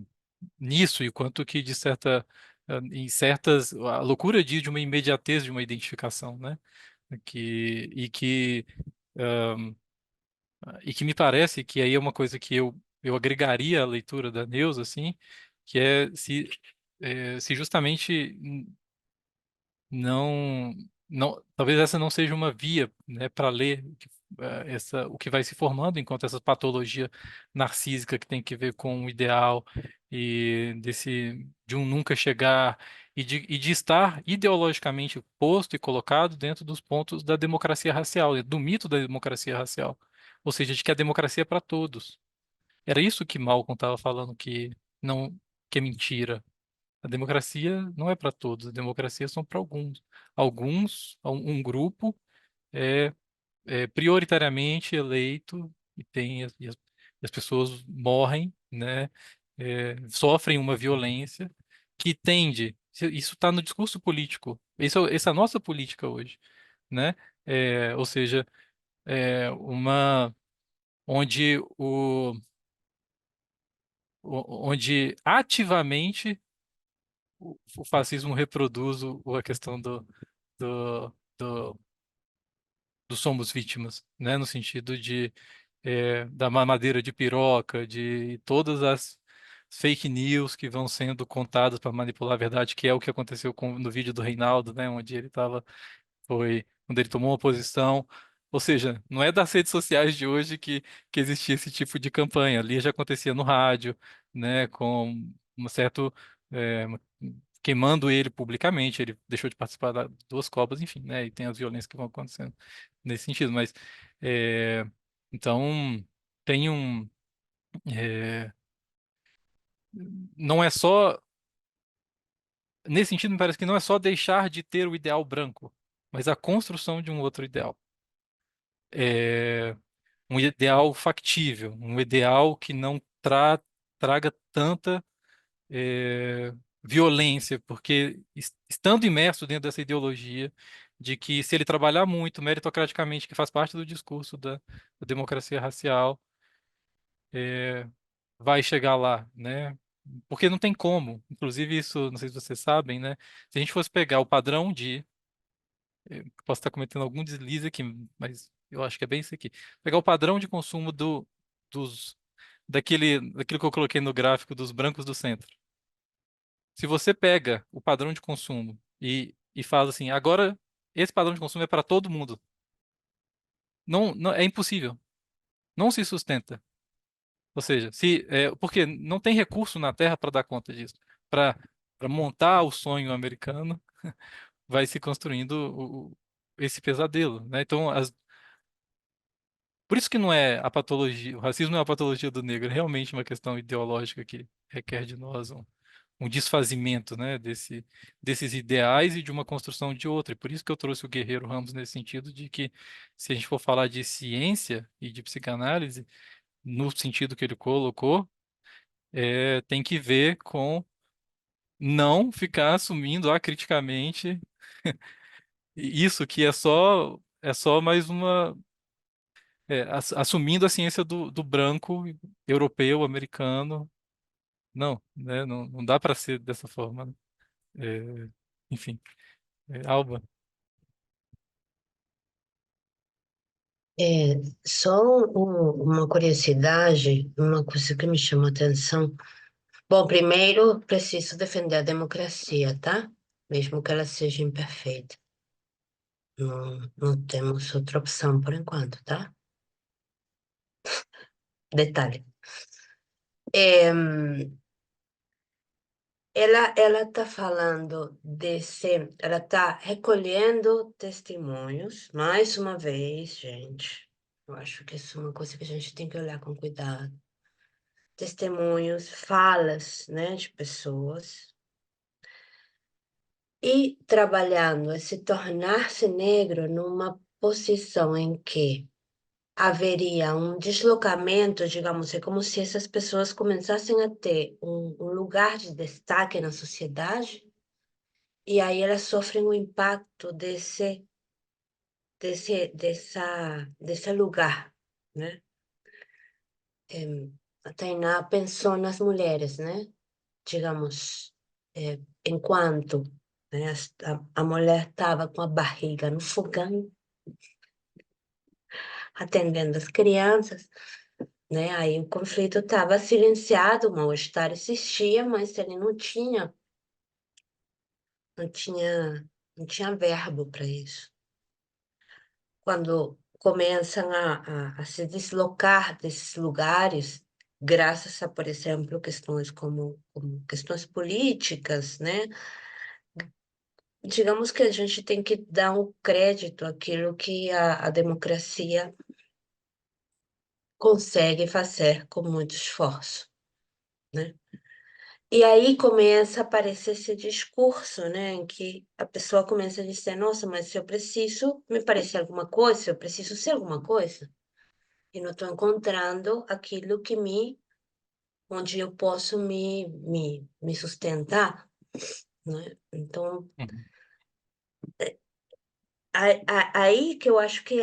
[SPEAKER 1] nisso e quanto que em certas a loucura de uma imediatez de uma identificação, né? Que e que e que me parece que aí é uma coisa que eu agregaria à leitura da Neuza, assim, que é se justamente não, talvez essa não seja uma via, né, para ler o que vai se formando enquanto essa patologia narcísica que tem que ver com o ideal e de um nunca chegar e de estar ideologicamente posto e colocado dentro dos pontos da democracia racial, do mito da democracia racial, ou seja, de que a democracia é para todos. Era isso que Malcolm estava falando que não que é mentira. A democracia não é para todos, a democracia são para alguns. Um grupo é prioritariamente eleito e as pessoas morrem, né? Sofrem uma violência que tende. Isso está no discurso político. Essa é a nossa política hoje, né? Ou seja, uma onde onde ativamente o fascismo reproduz a questão do, do, do somos vítimas, né? No sentido da mamadeira de piroca, de todas as fake news que vão sendo contadas para manipular a verdade, que é o que aconteceu no vídeo do Reinaldo, né? Onde ele foi quando ele tomou uma posição. Ou seja, não é das redes sociais de hoje que existia esse tipo de campanha. Ali já acontecia no rádio, né? Com um certo. é, Queimando ele publicamente, ele deixou de participar das duas Copas, enfim, né? E tem as violências que vão acontecendo nesse sentido. Mas, é, então, tem um. é, não é só. Nesse sentido, me parece que não é só deixar de ter o ideal branco, mas a construção de um outro ideal. É, um ideal factível, um ideal que não traga tanta violência, porque estando imerso dentro dessa ideologia de que se ele trabalhar muito meritocraticamente, que faz parte do discurso da democracia racial, é, vai chegar lá, né? Porque não tem como. Inclusive, isso, não sei se vocês sabem, né? Se a gente fosse pegar o padrão de. Posso estar cometendo algum deslize aqui, mas eu acho que é bem isso aqui. Pegar o padrão de consumo dos, daquilo que eu coloquei no gráfico dos brancos do centro. Se você pega o padrão de consumo e faz assim, agora esse padrão de consumo é para todo mundo. Não, não, é impossível. Não se sustenta. Ou seja, porque não tem recurso na Terra para dar conta disso. Para montar o sonho americano, vai se construindo esse pesadelo, né? Então, por isso que não é a patologia, o racismo não é a patologia do negro, é realmente uma questão ideológica que requer de nós um desfazimento, né, desses ideais e de uma construção de outra. E por isso que eu trouxe o Guerreiro Ramos nesse sentido de que, se a gente for falar de ciência e de psicanálise, no sentido que ele colocou, tem que ver com não ficar assumindo acriticamente isso que é só mais uma assumindo a ciência do branco europeu, americano. Não, né? Não, não dá para ser dessa forma, né? Enfim, Alba.
[SPEAKER 9] É, só uma curiosidade, uma coisa que me chamou a atenção. Bom, primeiro preciso defender a democracia, tá? Mesmo que ela seja imperfeita. Não, não temos outra opção por enquanto, tá? Detalhe. É, ela está falando ela está recolhendo testemunhos, mais uma vez, gente. Eu acho que isso é uma coisa que a gente tem que olhar com cuidado. Testemunhos, falas, né, de pessoas, e trabalhando a se tornar-se negro numa posição em que haveria um deslocamento, digamos, é como se essas pessoas começassem a ter um lugar de destaque na sociedade, e aí elas sofrem o impacto desse lugar, né? A Tainá pensou nas mulheres, né? Digamos, enquanto, né, a mulher estava com a barriga no fogão, atendendo as crianças, né? Aí o conflito estava silenciado, o mal-estar existia, mas ele não tinha, não tinha verbo para isso. Quando começam a se deslocar desses lugares, graças a, por exemplo, questões como questões políticas, né? Digamos que a gente tem que dar um crédito àquilo que a democracia consegue fazer com muito esforço, né? E aí começa a aparecer esse discurso, né, em que a pessoa começa a dizer, nossa, mas se eu preciso me parecer alguma coisa, se eu preciso ser alguma coisa, e não estou encontrando aquilo onde eu posso me sustentar, né? Então,
[SPEAKER 1] Uhum,
[SPEAKER 9] aí que eu acho que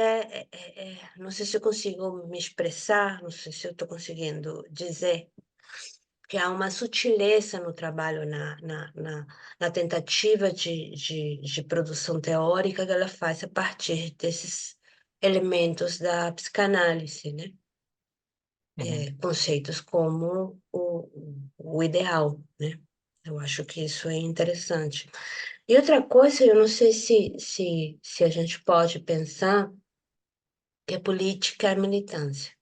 [SPEAKER 9] não sei se eu consigo me expressar, não sei se eu estou conseguindo dizer, que há uma sutileza no trabalho, na tentativa de produção teórica que ela faz a partir desses elementos da psicanálise, né?
[SPEAKER 1] uhum,
[SPEAKER 9] Conceitos como o ideal, né? Eu acho que isso é interessante. E outra coisa, eu não sei se a gente pode pensar que a política é militância.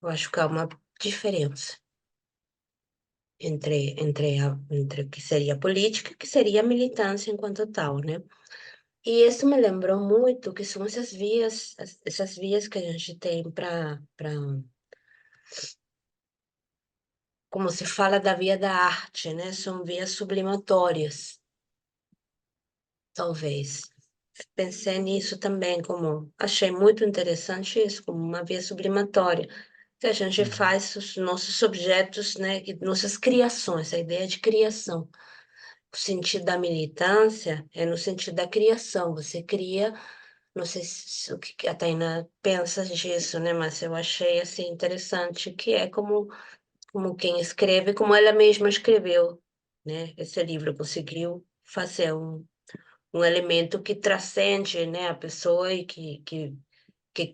[SPEAKER 9] Eu acho que há uma diferença entre o que seria a política e o que seria a militância enquanto tal, né? E isso me lembrou muito que são essas vias que a gente tem para, como se fala da via da arte, né? São vias sublimatórias, talvez. Pensei nisso também, como achei muito interessante isso, como uma via sublimatória. que a gente
[SPEAKER 1] Uhum.
[SPEAKER 9] faz os nossos objetos, né, e nossas criações, a ideia de criação. O sentido da militância é no sentido da criação. Você cria, não sei o que a Taina pensa disso, né, mas eu achei assim interessante que é como quem escreve, como ela mesma escreveu, né? Esse livro conseguiu fazer um elemento que transcende, né, a pessoa e que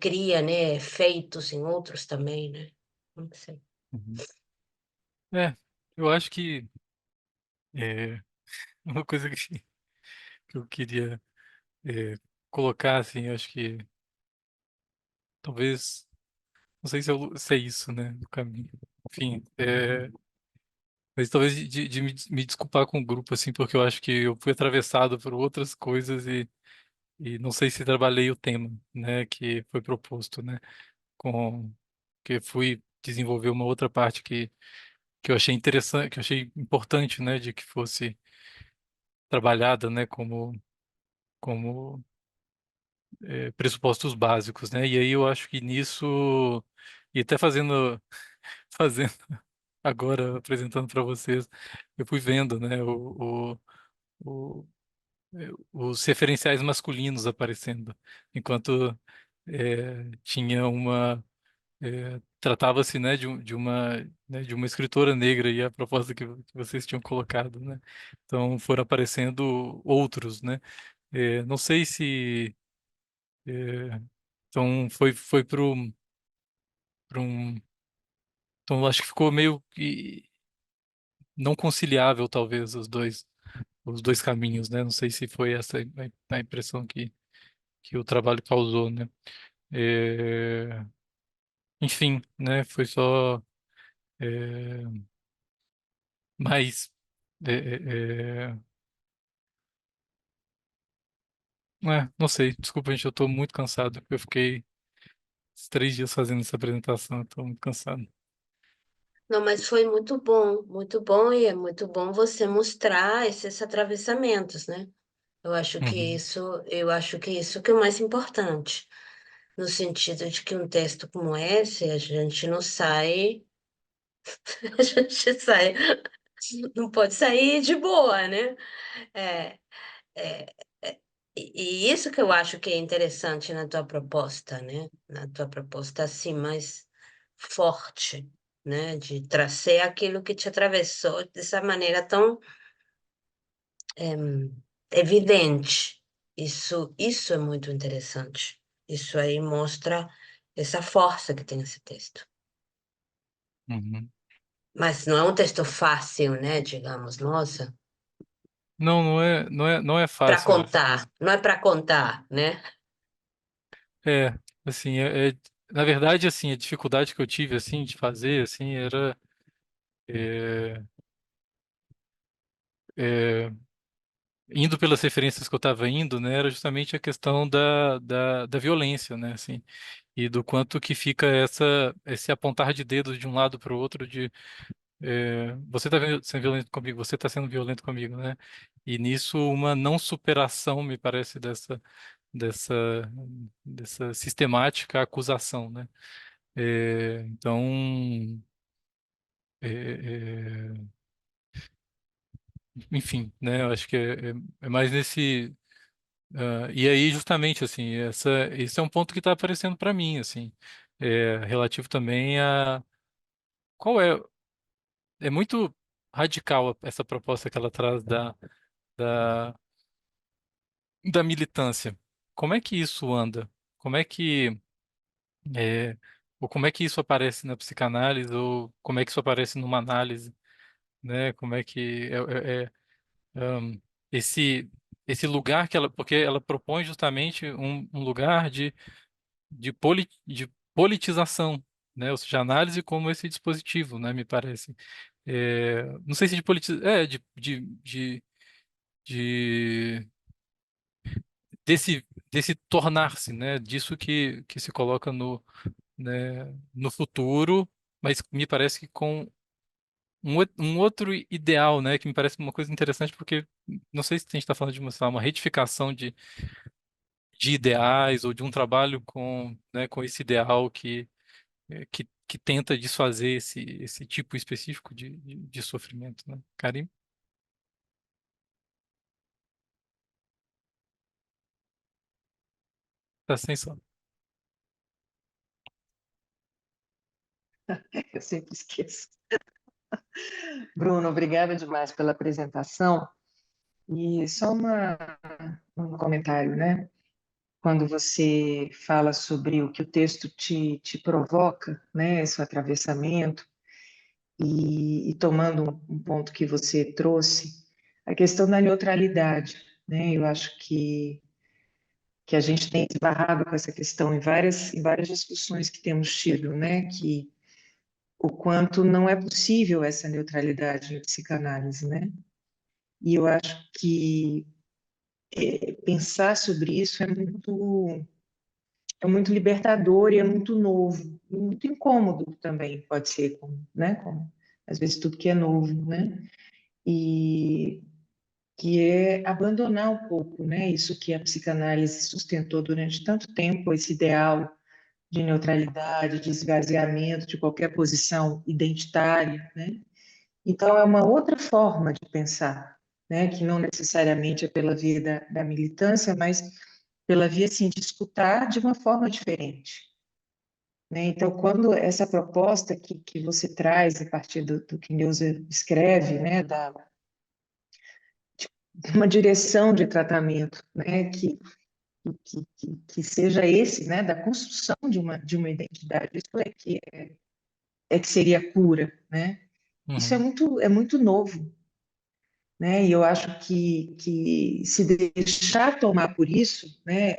[SPEAKER 9] cria, né, efeitos em outros também, né? Não sei.
[SPEAKER 1] Uhum. É, eu acho que é, uma coisa que eu queria é, colocar, assim, eu acho que talvez, não sei se é isso, né, do caminho. Enfim, mas talvez de me desculpar com o grupo, assim, porque eu acho que eu fui atravessado por outras coisas e não sei se trabalhei o tema, né, que foi proposto, né, com que fui desenvolver uma outra parte que eu achei interessante, que eu achei importante, né, de que fosse trabalhada, né, como pressupostos básicos, né, e aí eu acho que nisso e até fazendo agora apresentando para vocês, eu fui vendo, né, o- os referenciais masculinos aparecendo, enquanto tinha tratava-se, né, de uma escritora negra e a proposta que vocês tinham colocado, né? Então foram aparecendo outros, né? Não sei se então foi para um então acho que ficou meio que não conciliável talvez os dois caminhos, né? Não sei se foi essa a impressão que o trabalho causou, né? É, enfim, né? Foi só é, mais é, não sei, desculpa, gente, eu tô muito cansado, porque eu fiquei esses 3 dias fazendo essa apresentação, eu tô muito cansado.
[SPEAKER 9] Não, mas foi muito bom e é muito bom você mostrar esses atravessamentos, né?
[SPEAKER 1] Uhum,
[SPEAKER 9] Eu acho que isso que é o mais importante, no sentido de que um texto como esse, a gente não sai, a gente sai, não pode sair de boa, né? É, é, e isso que eu acho que é interessante na tua proposta, né? Na tua proposta assim mais forte, né? De trazer aquilo que te atravessou dessa maneira tão evidente. Isso é muito interessante. Isso aí mostra essa força que tem esse texto.
[SPEAKER 1] uhum.
[SPEAKER 9] Mas não é um texto fácil, né? Digamos, nossa,
[SPEAKER 1] Não, não é
[SPEAKER 9] para
[SPEAKER 1] fácil.
[SPEAKER 9] contar, não é para contar, né?
[SPEAKER 1] Assim, na verdade, assim, a dificuldade que eu tive, assim, de fazer, assim, era é, é, indo pelas referências que eu estava indo, né, era justamente a questão da violência, né, assim, e do quanto que fica esse apontar de dedos de um lado para o outro de você está sendo violento comigo, você está sendo violento comigo, né? E nisso uma não superação, me parece, dessa, dessa sistemática acusação, né? Então, é, é, enfim, né? Eu acho que é mais nesse e aí justamente assim, esse é um ponto que está aparecendo para mim, assim, relativo também a qual é muito radical essa proposta que ela traz da da militância. Como é que isso anda? Como é que é, ou como é que isso aparece na psicanálise ou como é que isso aparece numa análise, né? Como é que um, esse esse lugar que ela porque ela propõe justamente um lugar de politização, né? Ou seja, análise como esse dispositivo, né? Me parece. Não sei se de de desse tornar-se, né? Disso que se coloca né, no futuro, mas me parece que com um outro ideal, né? Que me parece uma coisa interessante, porque não sei se a gente está falando de uma, sei lá, uma retificação de ideais ou de um trabalho com, né, com esse ideal que que tenta desfazer esse tipo específico de sofrimento, né? Karim? Presta atenção.
[SPEAKER 8] Eu sempre esqueço. Bruno, obrigada demais pela apresentação. E só um comentário, né? Quando você fala sobre o que o texto te provoca, né? Esse atravessamento, e tomando um ponto que você trouxe, a questão da neutralidade, né? Eu acho que a gente tem esbarrado com essa questão em várias discussões que temos tido, né? Que o quanto não é possível essa neutralidade em psicanálise, né? E eu acho que pensar sobre isso é muito libertador e é muito novo, e muito incômodo também, pode ser, né? Como, às vezes tudo que é novo, né? E que é abandonar um pouco, né? Isso que a psicanálise sustentou durante tanto tempo, esse ideal de neutralidade, de esvaziamento de qualquer posição identitária, né? Então, é uma outra forma de pensar, né? Que não necessariamente é pela via da militância, mas pela via, assim, de escutar de uma forma diferente, né? Então, quando essa proposta que você traz a partir do que Neuza escreve, né? Uma direção de tratamento, né? Que seja esse, né? Da construção de uma identidade, isso é que seria a cura, né? Isso
[SPEAKER 1] Uhum,
[SPEAKER 8] é muito novo, né? E eu acho que se deixar tomar por isso, né,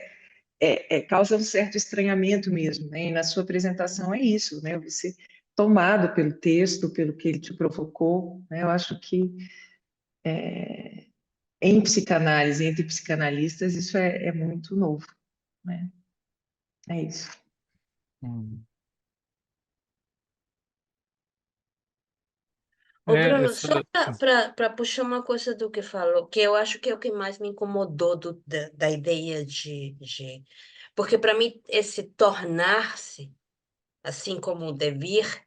[SPEAKER 8] causa um certo estranhamento mesmo, né? E na sua apresentação é isso, né? Você tomado pelo texto, pelo que ele te provocou, né? Eu acho que em psicanálise, entre psicanalistas, isso é muito novo, né? É isso.
[SPEAKER 1] uhum.
[SPEAKER 9] Ô,
[SPEAKER 1] É,
[SPEAKER 9] Bruno,
[SPEAKER 1] essa.
[SPEAKER 9] só para puxar uma coisa do que falou, que eu acho que é o que mais me incomodou da ideia Porque para mim, esse tornar-se, assim como o devir,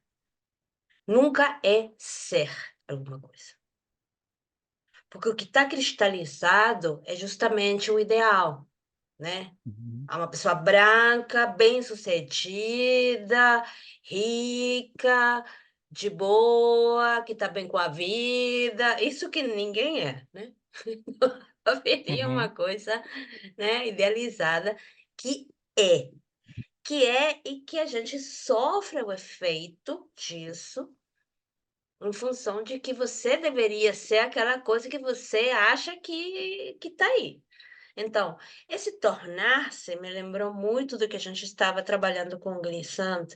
[SPEAKER 9] nunca é ser alguma coisa. Porque o que está cristalizado é justamente o ideal, né?
[SPEAKER 1] Uhum,
[SPEAKER 9] É uma pessoa branca, bem-sucedida, rica, de boa, que está bem com a vida. Isso que ninguém é, né? Haveria uma
[SPEAKER 1] uhum,
[SPEAKER 9] coisa, né, idealizada que é, e que a gente sofre o efeito disso em função de que você deveria ser aquela coisa que você acha que está aí. Então, esse tornar-se me lembrou muito do que a gente estava trabalhando com o Glissant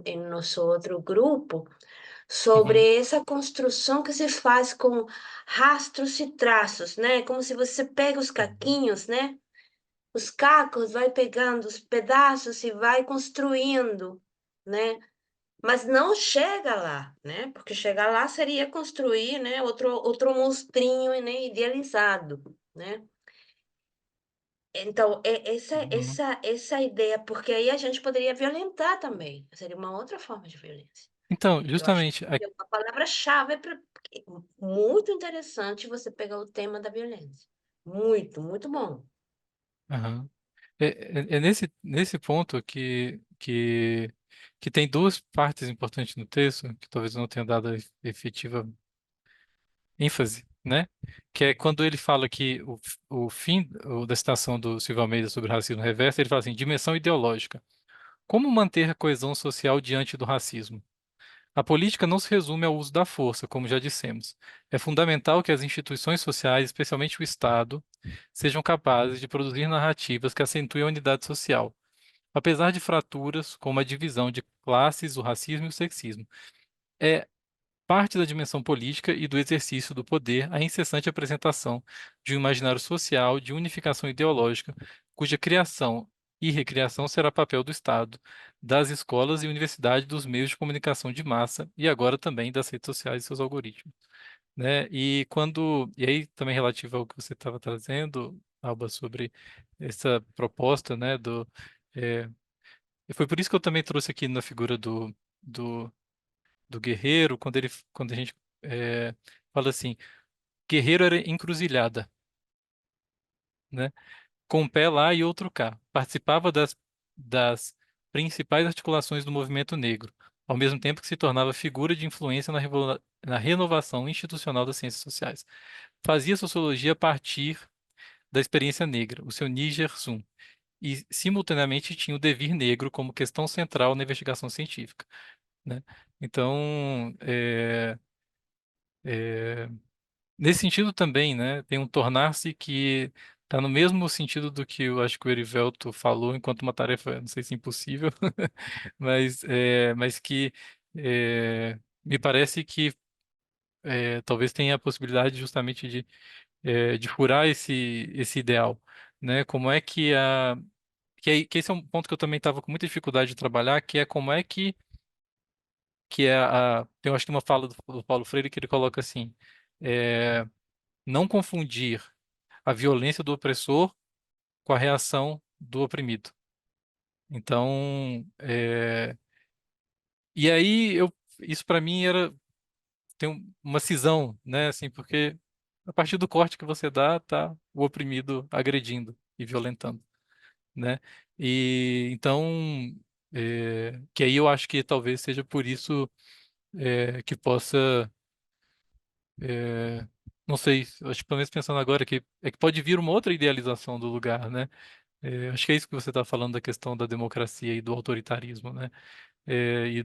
[SPEAKER 9] em nosso outro grupo,
[SPEAKER 1] uhum,
[SPEAKER 9] sobre essa construção que se faz com rastros e traços, né? Como se você pega os
[SPEAKER 1] uhum,
[SPEAKER 9] caquinhos, né? Os cacos, vai pegando os pedaços e vai construindo, né? Mas não chega lá, né? Porque chegar lá seria construir, né? Outro monstrinho, né? Idealizado, né? Então,
[SPEAKER 1] uhum.
[SPEAKER 9] essa ideia, porque aí a gente poderia violentar também, seria uma outra forma de violência.
[SPEAKER 1] Então,
[SPEAKER 9] Eu acho
[SPEAKER 1] justamente,
[SPEAKER 9] que a palavra-chave para muito interessante você pegar o tema da violência. Muito, muito bom.
[SPEAKER 1] aham. É nesse ponto que tem duas partes importantes no texto, que talvez eu não tenha dado a efetiva ênfase, né? Que é quando ele fala que o fim da citação do Silvio Almeida sobre o racismo reverso, ele fala assim, dimensão ideológica. Como manter a coesão social diante do racismo? A política não se resume ao uso da força, como já dissemos. É fundamental que as instituições sociais, especialmente o Estado, sejam capazes de produzir narrativas que acentuem a unidade social, apesar de fraturas como a divisão de classes, o racismo e o sexismo. É parte da dimensão política e do exercício do poder a incessante apresentação de um imaginário social de unificação ideológica, cuja criação e recriação será papel do Estado, das escolas e universidades, dos meios de comunicação de massa e agora também das redes sociais e seus algoritmos, né? E aí também relativo ao que você estava trazendo, Alba, sobre essa proposta, né, E foi por isso que eu também trouxe aqui na figura do, do guerreiro, quando a gente é, fala assim, guerreiro era encruzilhada, né? Com um pé lá e outro cá. Participava das principais articulações do movimento negro, ao mesmo tempo que se tornava figura de influência na renovação institucional das ciências sociais. Fazia sociologia a partir da experiência negra, o seu Níger Sum, e simultaneamente tinha o devir negro como questão central na investigação científica, né? Então, é, nesse sentido também, né, tem um tornar-se que está no mesmo sentido do que eu acho que o Erivelto falou, enquanto uma tarefa, não sei se impossível, mas que me parece que talvez tenha a possibilidade justamente de furar esse ideal, né? Como é que esse é um ponto que eu também estava com muita dificuldade de trabalhar, que é como é que é eu acho que uma fala do Paulo Freire que ele coloca assim, é, não confundir a violência do opressor com a reação do oprimido. Então, e aí isso para mim tem uma cisão, né? Assim, porque a partir do corte que você dá, tá o oprimido agredindo e violentando, né? E então, que aí eu acho que talvez seja por isso que possa, não sei, eu acho que pelo menos pensando agora que é que pode vir uma outra idealização do lugar, né? Acho que é isso que você está falando da questão da democracia e do autoritarismo, né? E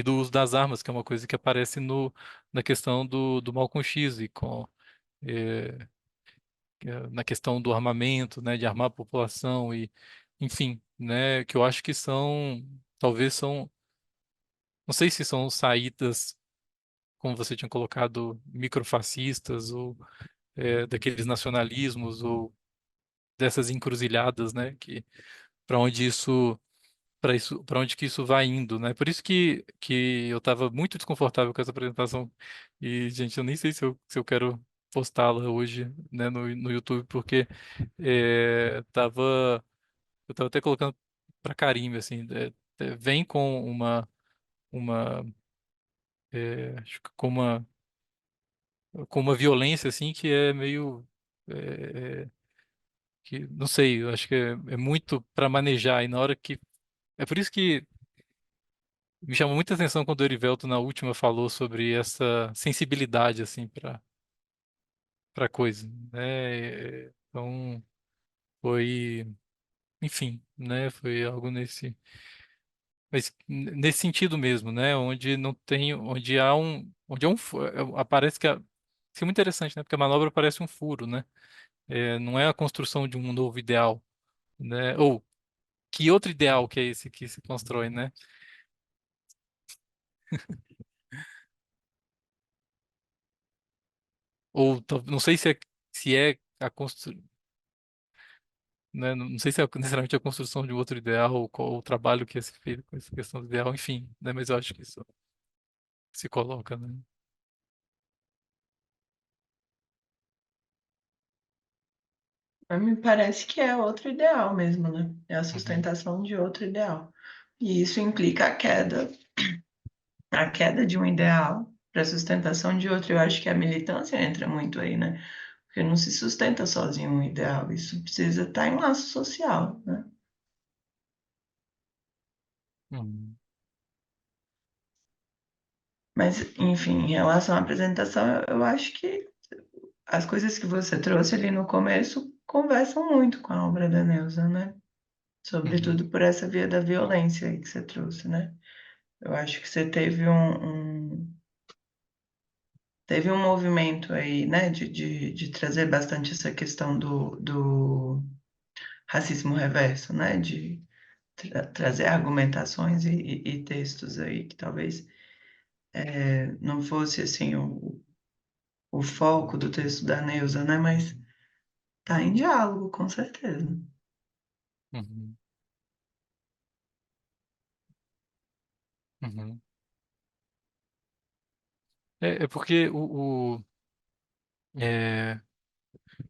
[SPEAKER 1] do uso das armas, que é uma coisa que aparece na questão do Malcolm X e é, na questão do armamento, né? De armar a população e, enfim, né? Que eu acho que talvez não sei se são saídas, como você tinha colocado, microfascistas ou daqueles nacionalismos ou dessas encruzilhadas, né? Que para onde para onde que isso vai indo, né? Por isso que eu estava muito desconfortável com essa apresentação e, gente, eu nem sei se eu quero postá-la hoje, né, no YouTube, porque eu tava até colocando para Karime, assim, vem com uma, acho que com uma violência, assim, que é meio, que, não sei, eu acho que é muito para manejar e na hora que, é por isso que me chamou muita atenção quando o Erivelto na última falou sobre essa sensibilidade assim para coisa, né? Então foi, enfim, né? Foi algo mas nesse sentido mesmo, né? Onde não tem, aparece isso é muito interessante, né? Porque a manobra parece um furo, né? Não é a construção de um novo ideal, né? Ou que outro ideal que é esse que se constrói, né? Ou não sei se é a construção, né? Não sei se é necessariamente a construção de um outro ideal ou qual o trabalho que é feito com essa questão do ideal, enfim, né? Mas eu acho que isso se coloca, né?
[SPEAKER 5] Mas me parece que é outro ideal mesmo, né? É a
[SPEAKER 1] Uhum,
[SPEAKER 5] sustentação de outro ideal. E isso implica a queda de um ideal para a sustentação de outro. Eu acho que a militância entra muito aí, né? Porque não se sustenta sozinho um ideal, isso precisa estar em laço social, né?
[SPEAKER 1] uhum,
[SPEAKER 5] Mas, enfim, em relação à apresentação, eu acho que as coisas que você trouxe ali no começo conversam muito com a obra da Neuza, né?
[SPEAKER 1] uhum,
[SPEAKER 5] Sobretudo por essa via da violência aí que você trouxe, né? Eu acho que você teve um movimento aí, né, de trazer bastante essa questão do racismo reverso, né? De trazer argumentações e textos aí que talvez não fosse assim o foco do texto da Neuza, né? Mas tá em diálogo, com certeza.
[SPEAKER 1] uhum, uhum. É porque é,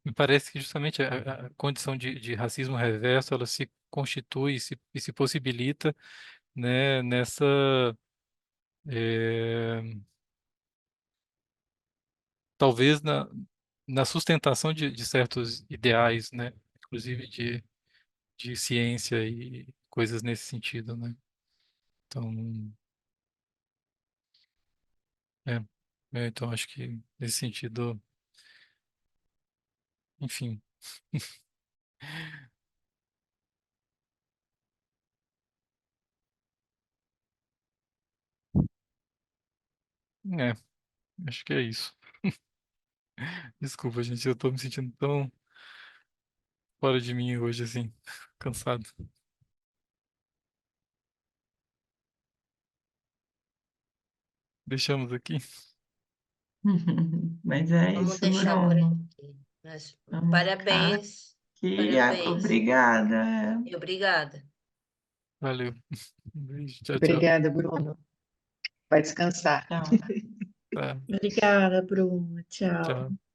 [SPEAKER 1] Me parece que justamente a condição de racismo reverso, ela se constitui e se possibilita, né, nessa, eh, talvez na sustentação de certos ideais, né, inclusive de ciência e coisas nesse sentido, né? Então, é, então acho que nesse sentido, enfim, é, acho que é isso. Desculpa, gente, eu tô me sentindo tão fora de mim hoje, assim, cansado. Deixamos aqui.
[SPEAKER 5] Mas é
[SPEAKER 9] Vamos
[SPEAKER 5] isso,
[SPEAKER 9] deixar por
[SPEAKER 5] Bruno.
[SPEAKER 9] aqui. Mas,
[SPEAKER 5] Vamos ficar
[SPEAKER 9] parabéns,
[SPEAKER 5] aqui.
[SPEAKER 9] parabéns.
[SPEAKER 5] Obrigada.
[SPEAKER 9] E obrigada.
[SPEAKER 1] Valeu. Um beijo. Tchau, tchau.
[SPEAKER 8] Obrigada, Bruno. Vai descansar.
[SPEAKER 5] Tchau.
[SPEAKER 1] Tá,
[SPEAKER 10] Obrigada, Bruno. Tchau.
[SPEAKER 1] tchau.